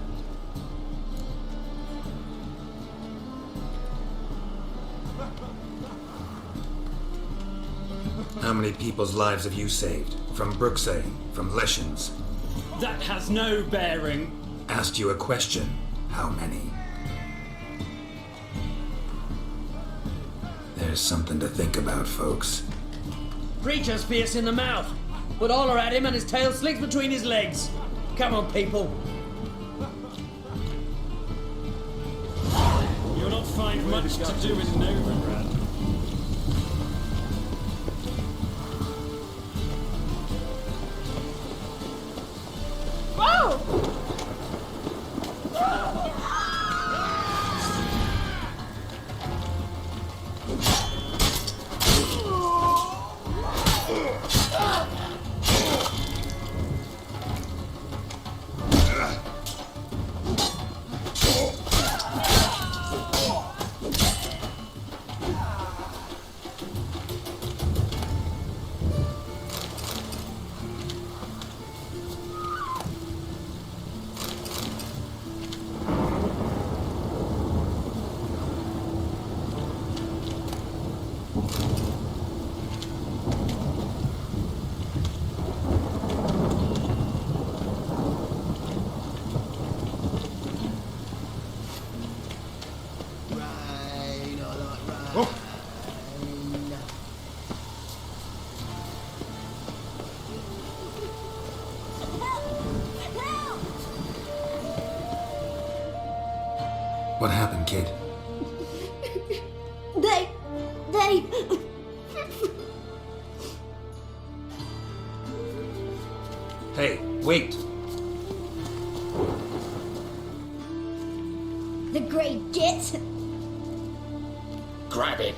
How many people's lives have you saved? From Bruxelles? From Leschens? That has no bearing. Asked you a question. How many? There's something to think about, folks. Creature's fierce in the mouth, but holler at him and his tail slicks between his legs. Come on, people. You'll not find much to do in Novigrad. What happened, kid? They... Hey, wait! The great git. Grab it.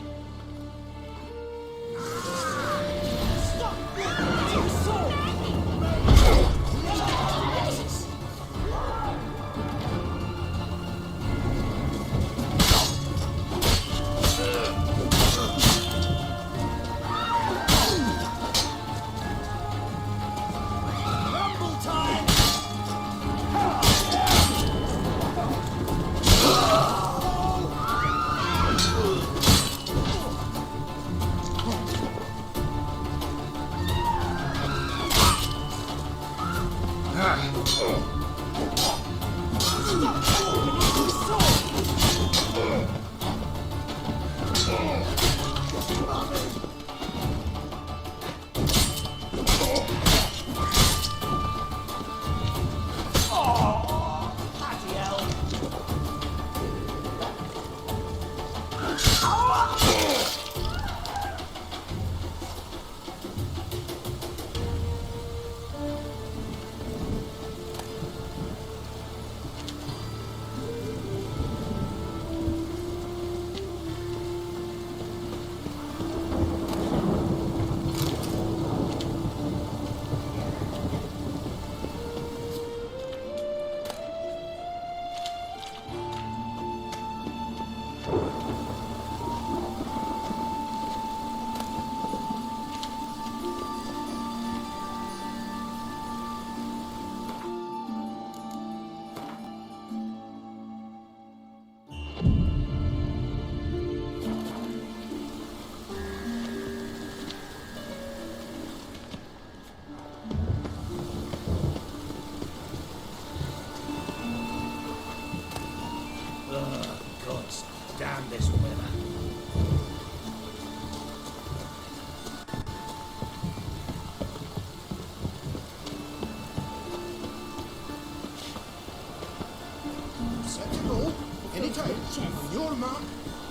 your mark.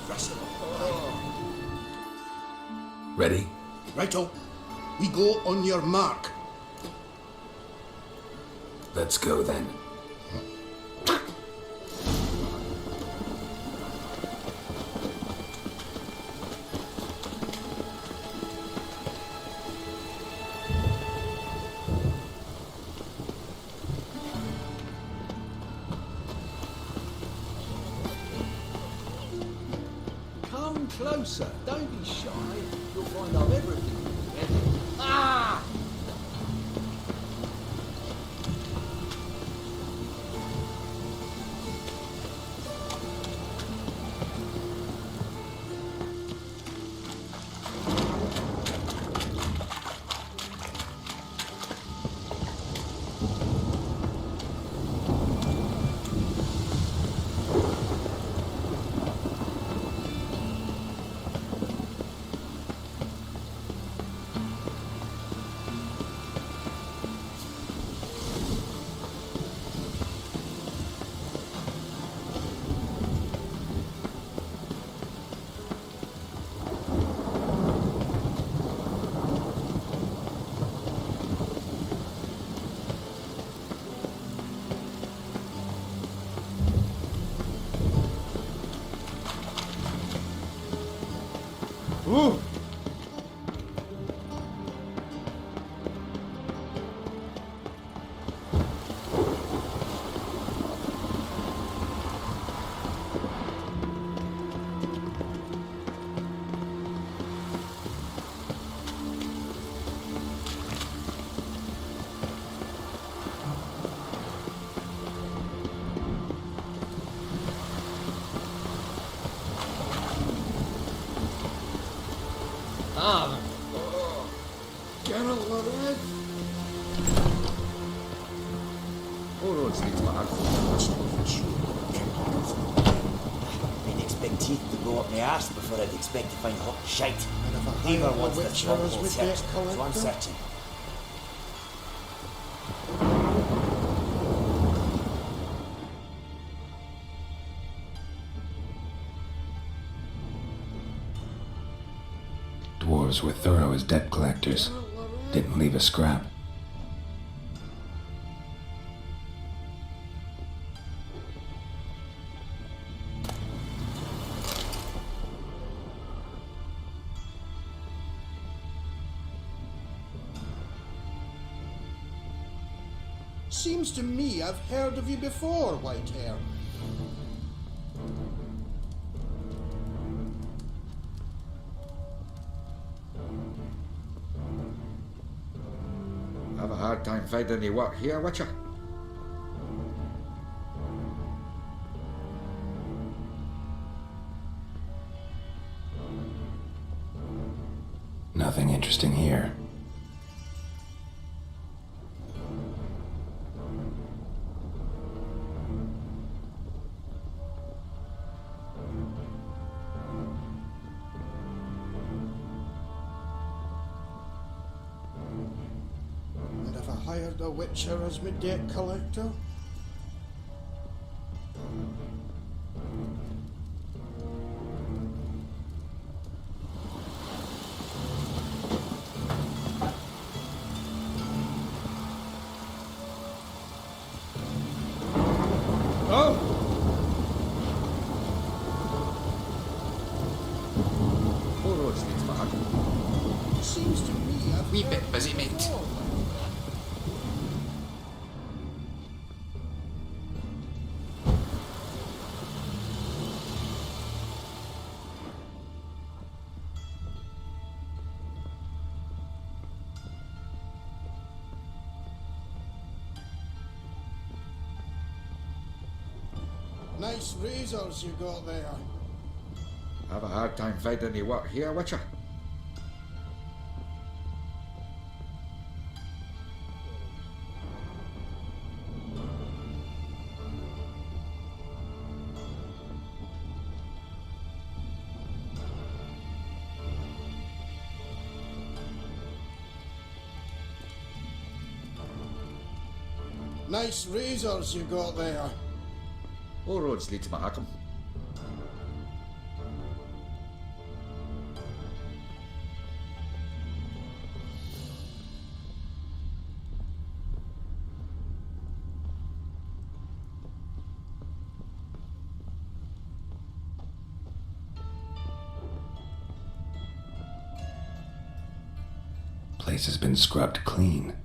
Wrestle. Ready? Righto. We go on your mark. Let's go then. Come closer. Don't be shy. You'll find out everything. Ah! Ooh. Ah, Geralt de Rivia. All roads lead to my I'd expect teeth to go up my arse before I'd expect to find hot shite. Lever wants the trouble searched, so I'm searching. Dwarves were thorough as debt collectors. Didn't leave a scrap. Seems to me I've heard of you before, Whitehair. Have a hard time finding any work here, Witcher. Nothing interesting here. And have I hired a Witcher as my debt collector? All roads lead to my Seems to me I've wee bit busy, mate. Nice razors you got there. Have a hard time finding any work here, Witcher. Nice razors you got there. All roads lead to Mahakam. place has been scrubbed clean.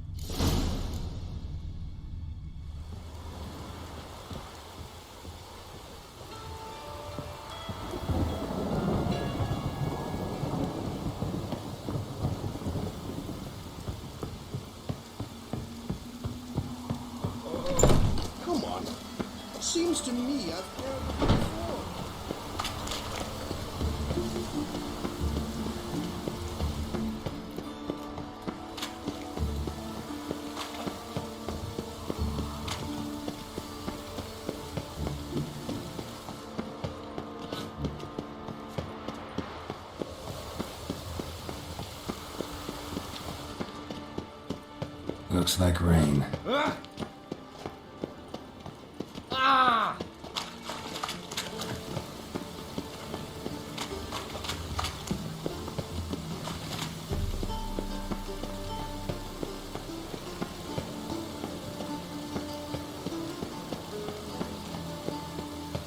Come on. Seems to me I've heard it before. Looks like rain. Ah! Ah!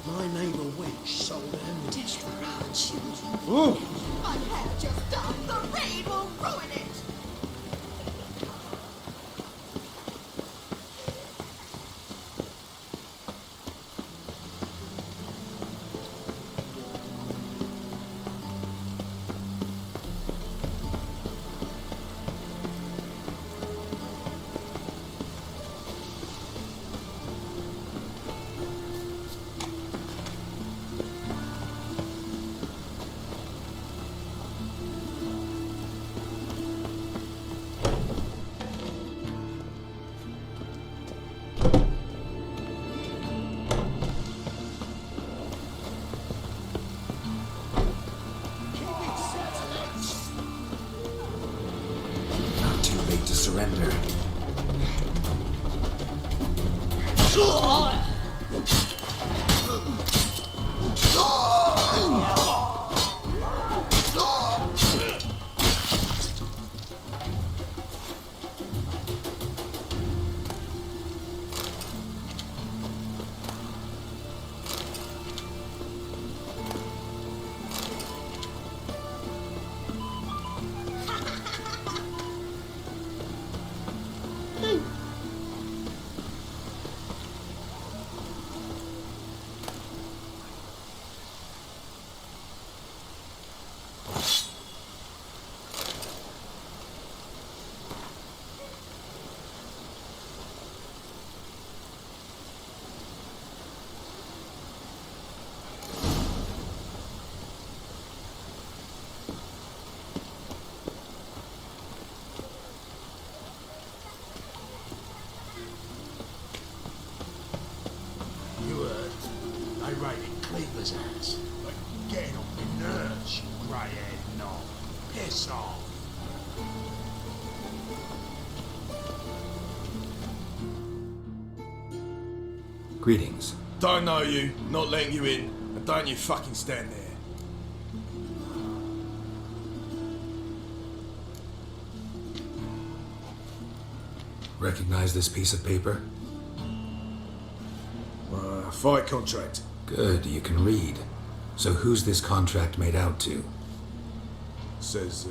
My neighbour Wench sold ammunition for our children. My hair just done. The rain will ruin it. Not too late to surrender. They raided Cleaver's house. Like, getting on my nerves, you grey-haired knob. Piss off. Greetings. Don't know you, not letting you in, and don't you fucking stand there. Recognize this piece of paper? Fight contract. Good, you can read. So who's this contract made out to? Says,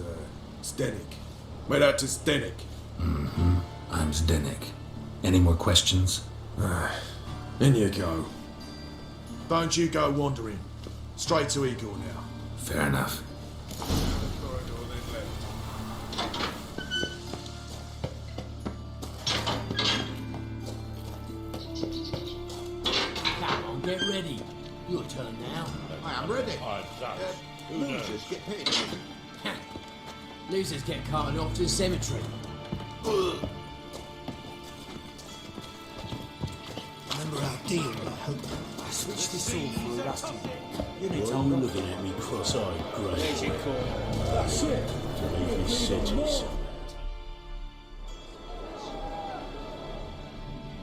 Zdenek. Made out to Zdenek. Mm-hmm. I'm Zdenek. Any more questions? In you go. Don't you go wandering. Straight to Igor now. Fair enough. Come on, get ready. Your turn now. I am ready. Losers get paid. Losers get carted off to the cemetery. Remember our deal, I hope. I switched this all for a rusty. You need to Why are you looking at me cross-eyed, grey? That's it. To leave this city, son.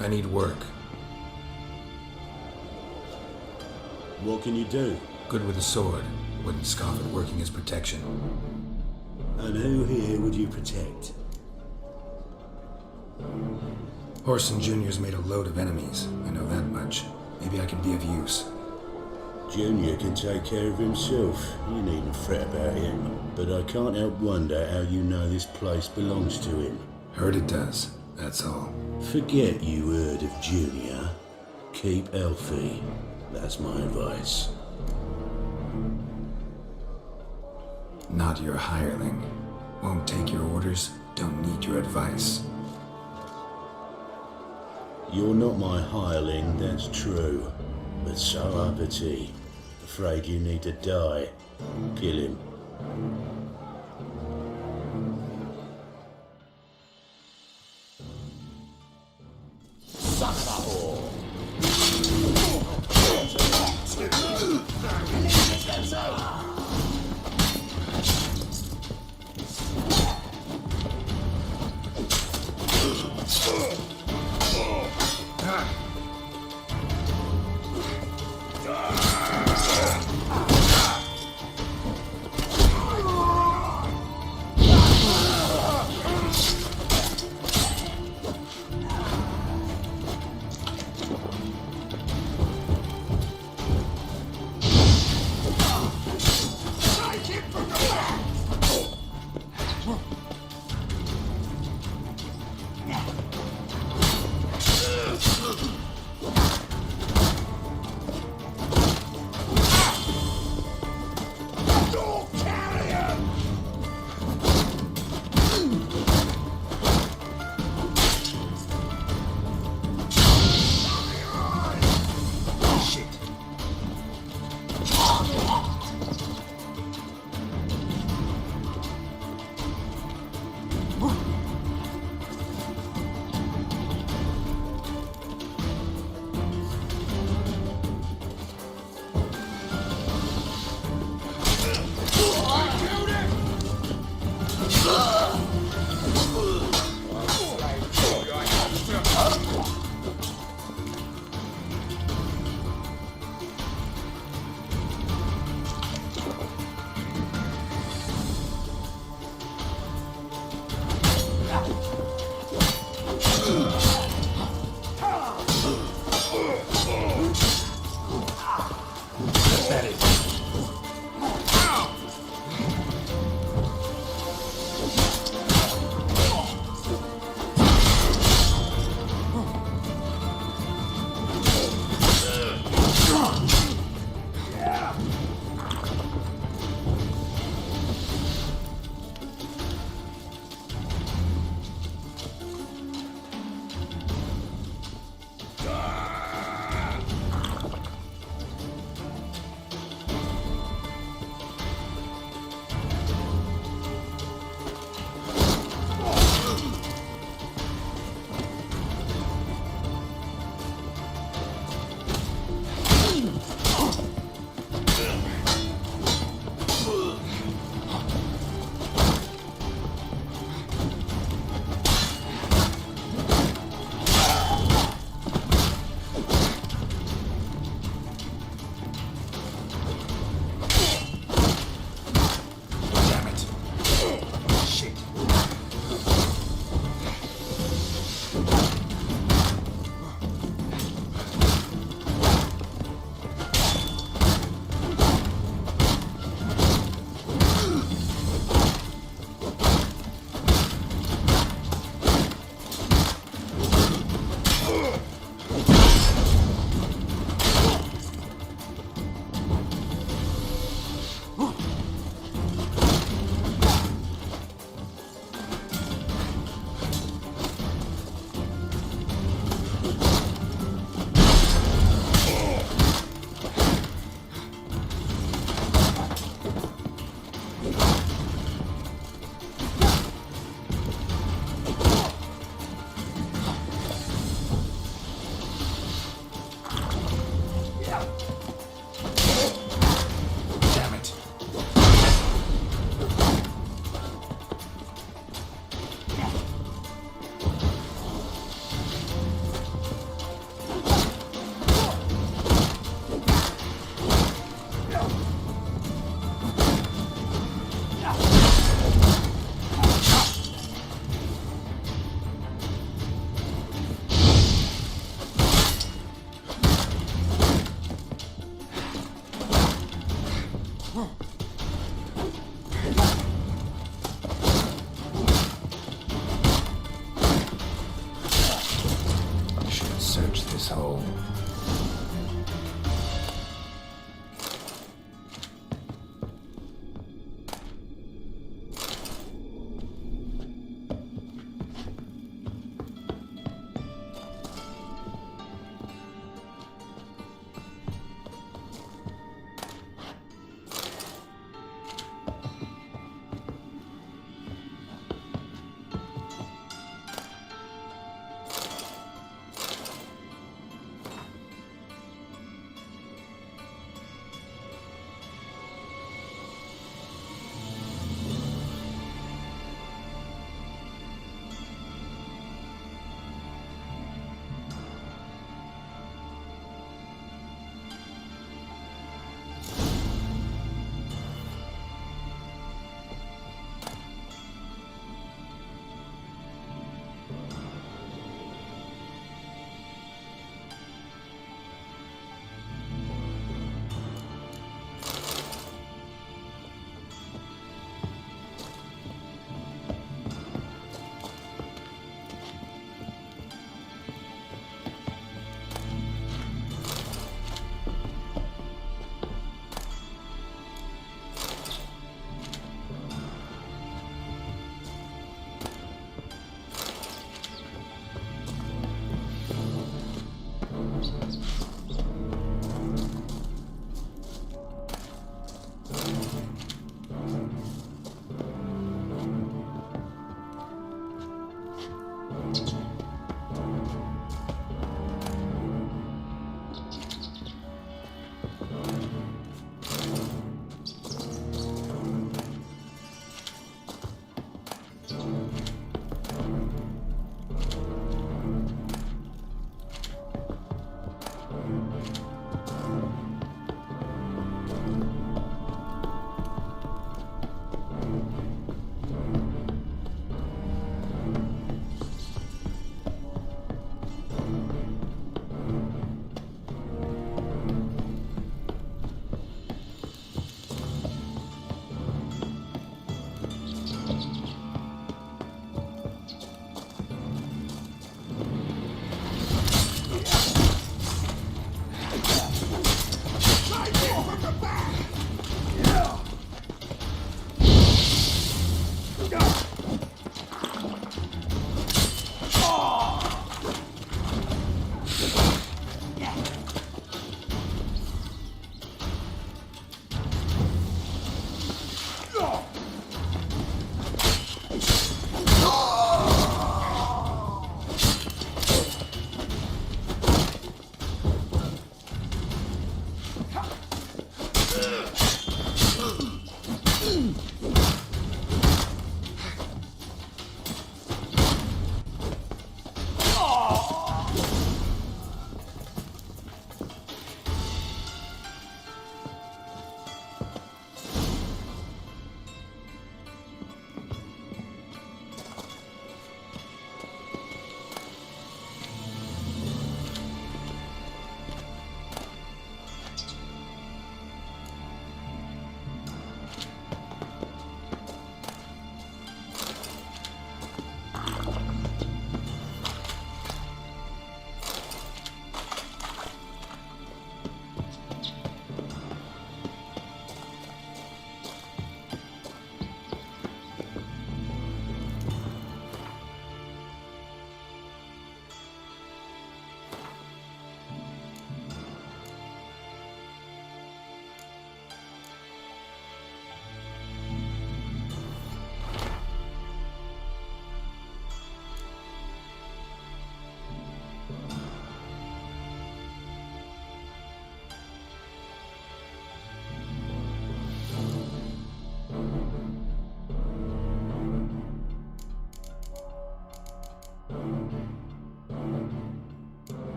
I need work. What can you do? Good with a sword. Wouldn't scoff at working as protection. And who here would you protect? Horson Jr.'s made a load of enemies. I know that much. Maybe I can be of use. Junior can take care of himself. You needn't fret about him. But I can't help wonder how you know this place belongs to him. Heard it does, that's all. Forget you heard of Junior. Keep healthy. That's my advice. Not your hireling. Won't take your orders, don't need your advice. You're not my hireling, that's true. But so are Petit. Afraid you need to die. Kill him. Son of a whore! asshole.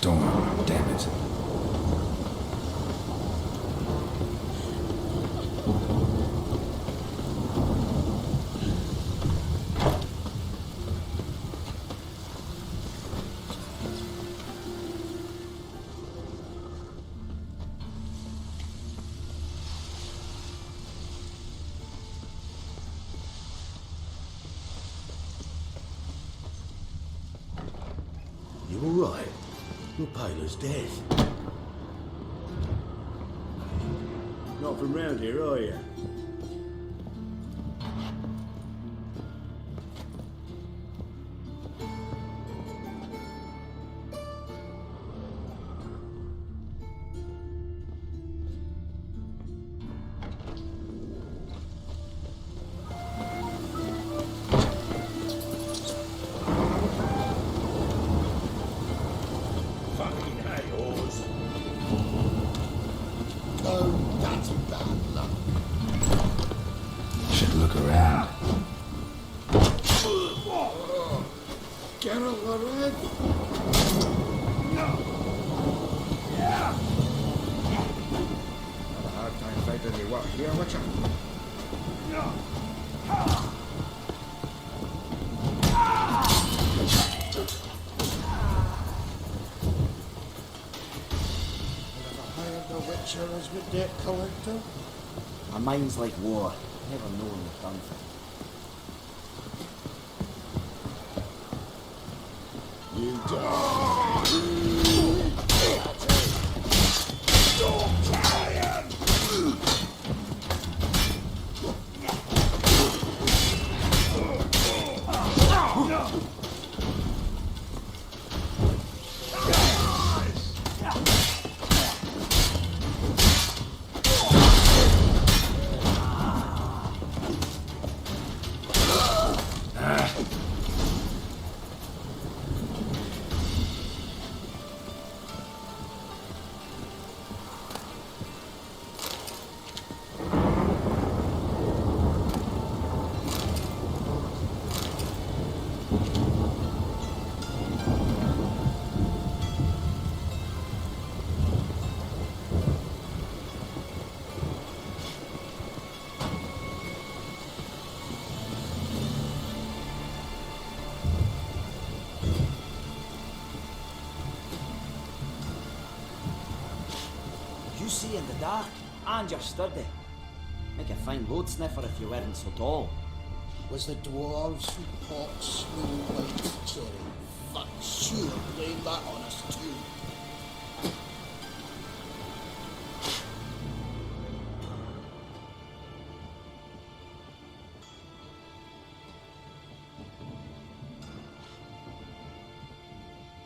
storm, damn it. You alright? Your pale as death. Not from round here, are you? Should look around. Geralt de Rivia. Had a hard time finding your work here, Witcher. Hired the Witcher as my debt collector. My mind's like war. Never knowing the done for. You die. Stop trying. You see in the dark, and you're sturdy. Make a fine load sniffer if you weren't so tall. Was the dwarves who popped Snow White cherry. Fuck, sure, blame that on us too.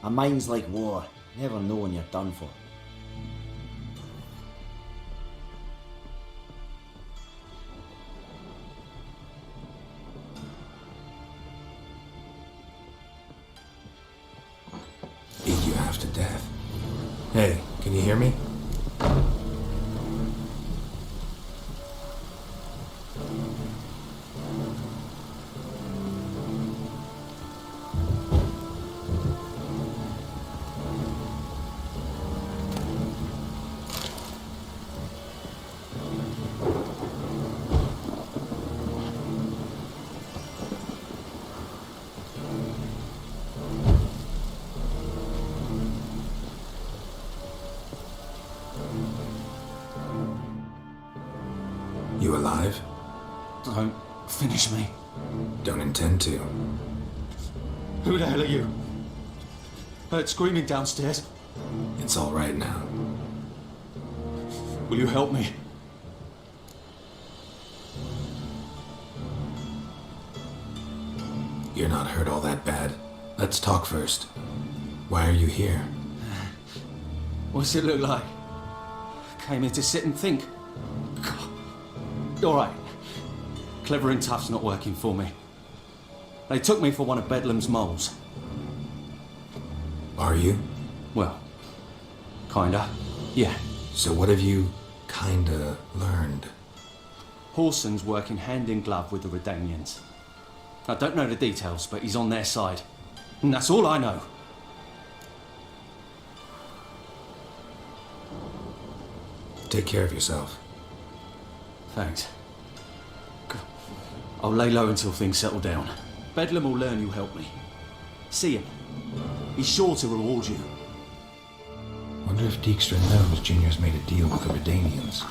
A mind's like war. Never know when you're done for. Eat you half to death. Hey, can you hear me? You alive? Don't finish me. Don't intend to. Who the hell are you? Heard screaming downstairs. It's all right now. Will you help me? You're not hurt all that bad. Let's talk first. Why are you here? What's it look like? Came here to sit and think. All right. Clever and tough's not working for me. They took me for one of Bedlam's moles. Are you? Well, kinda. Yeah. So what have you kinda learned? Horson's working hand in glove with the Redanians. I don't know the details, but he's on their side. And that's all I know. Take care of yourself. Thanks. I'll lay low until things settle down. Bedlam will learn you helped me. See him. He's sure to reward you. Wonder if Dijkstra knows Junior's made a deal with the Redanians.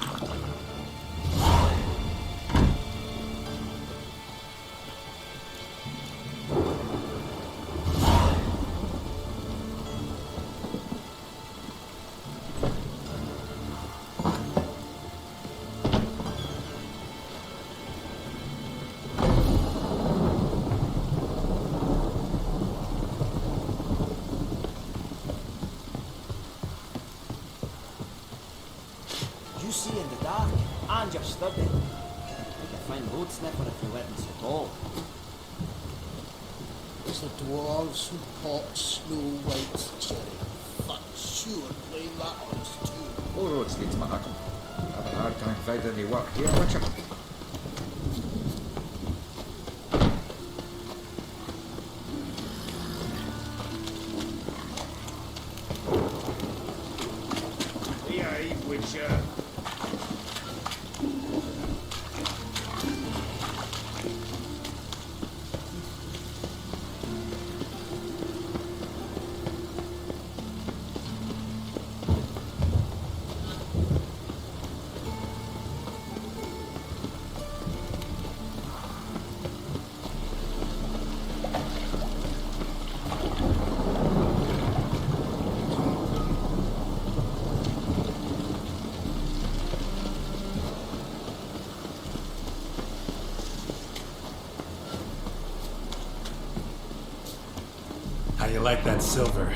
You see in the dark, and you're studying. You can find road sniffer if you witness at all. It's the dwarves who pot Snow White's cherry. But sure blame that on us too. All roads lead to Mahakam. Have a hard time finding any work here, Witcher. Behave, Witcher. How you like that silver?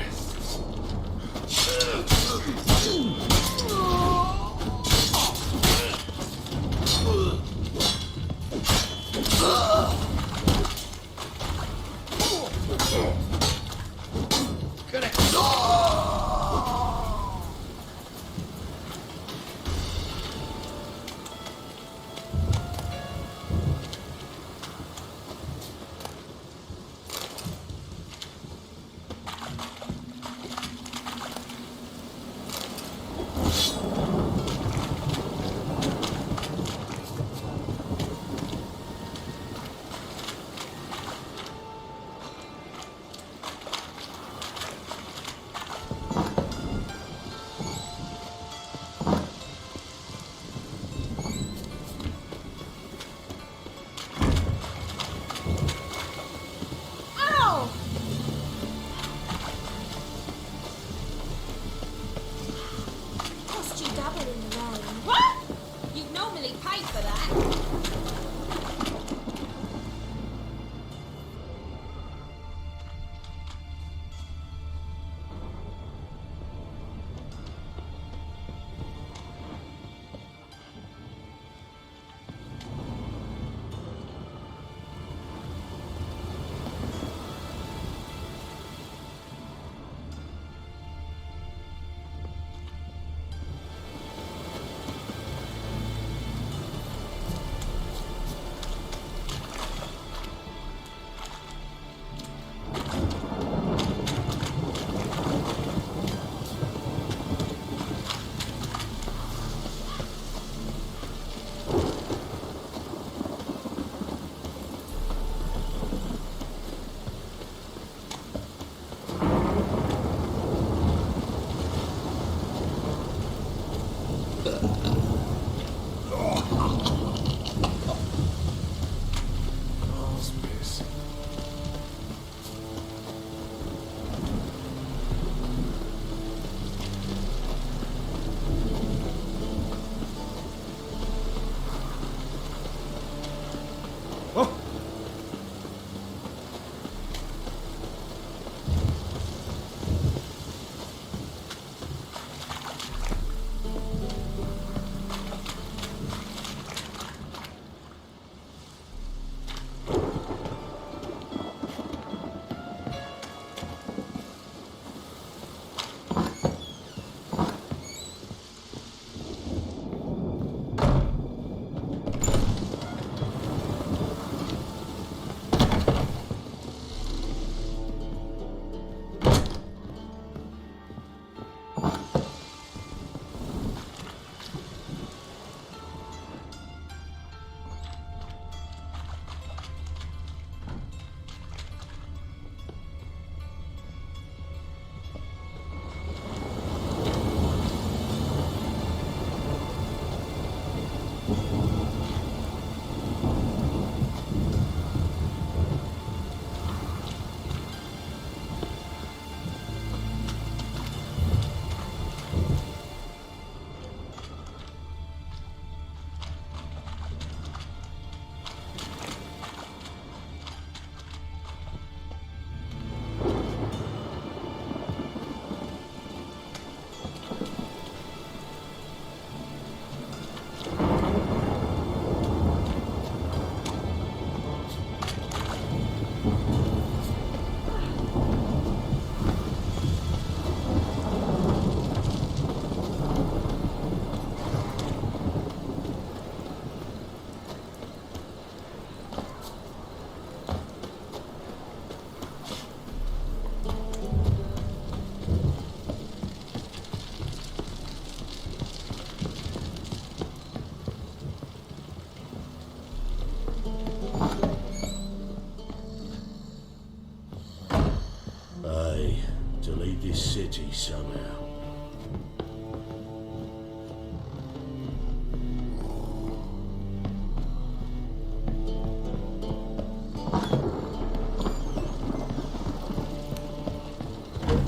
city somehow.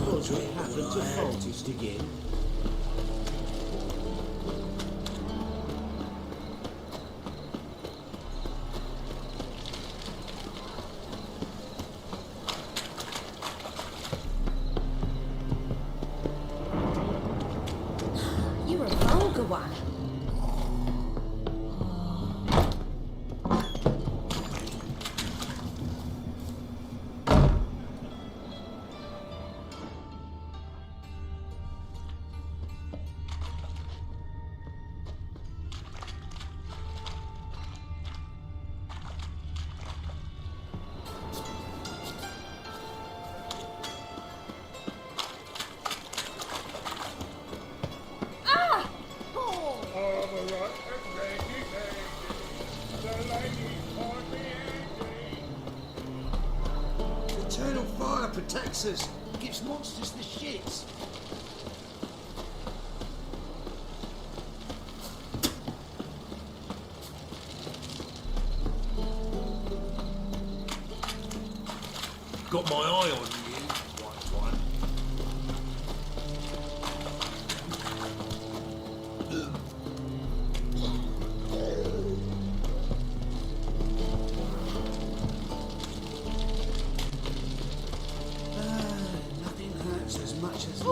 What happened to faulty again? You're a vulgar one. Eternal fire protects us. Gives monsters the shits. Got my eye on you, white one. Nothing hurts as much as...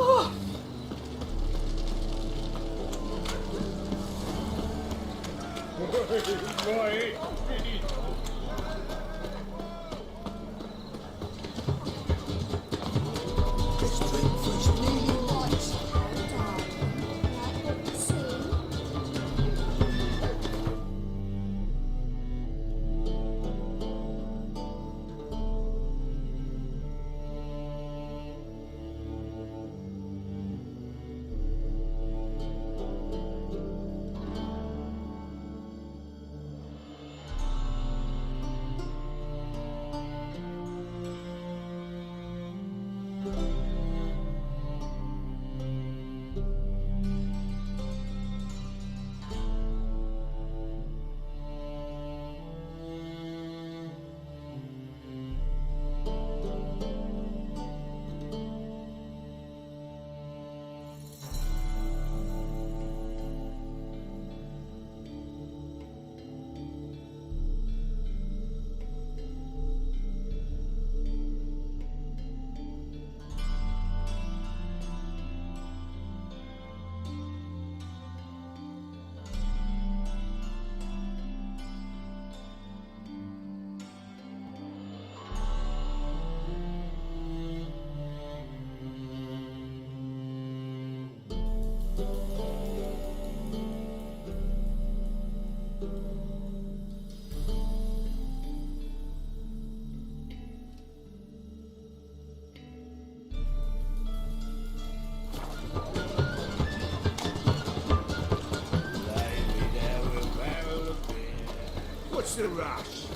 What's the rush?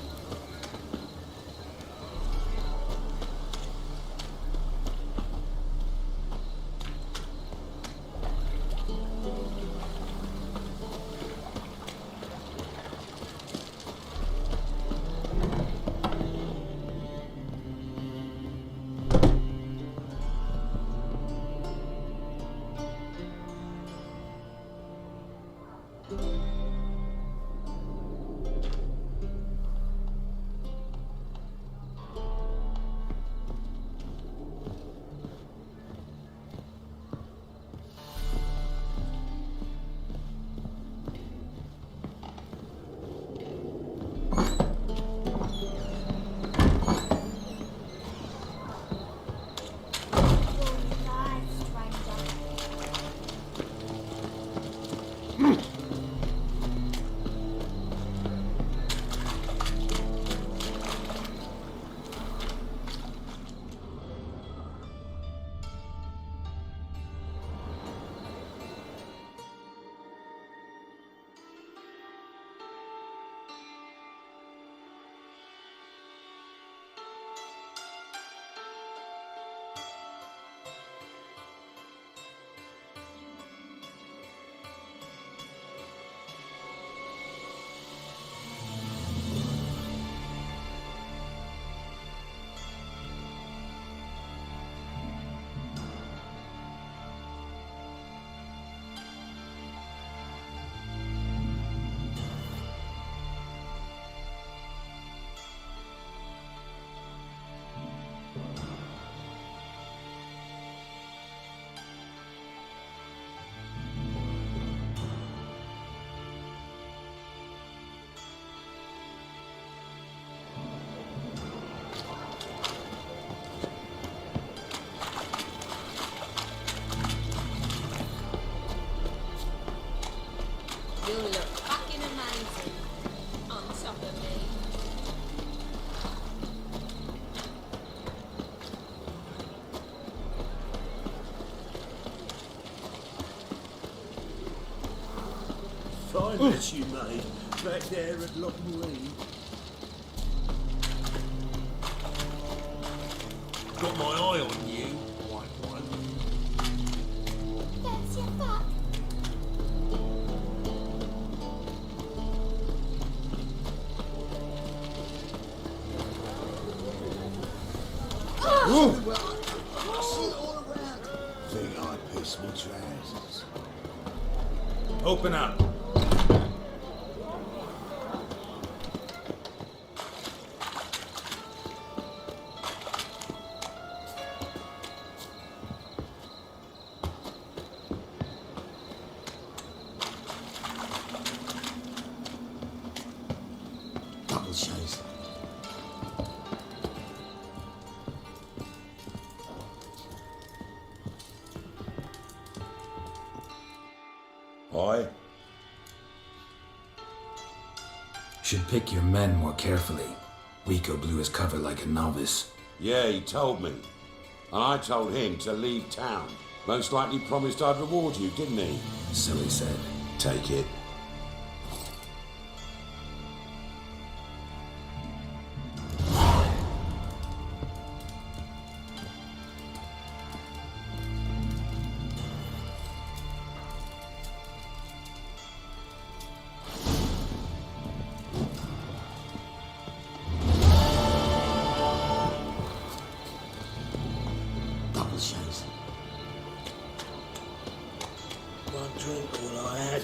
Fine mess you made back there at Lock Lee. Got my eye on you, white one. That's your butt. Think I pissed my trousers. Open up. Double chase. Aye? Should pick your men more carefully. Rico blew his cover like a novice. Yeah, he told me. And I told him to leave town. Most likely promised I'd reward you, didn't he? So he said. Take it. Double chase. One drink all I had.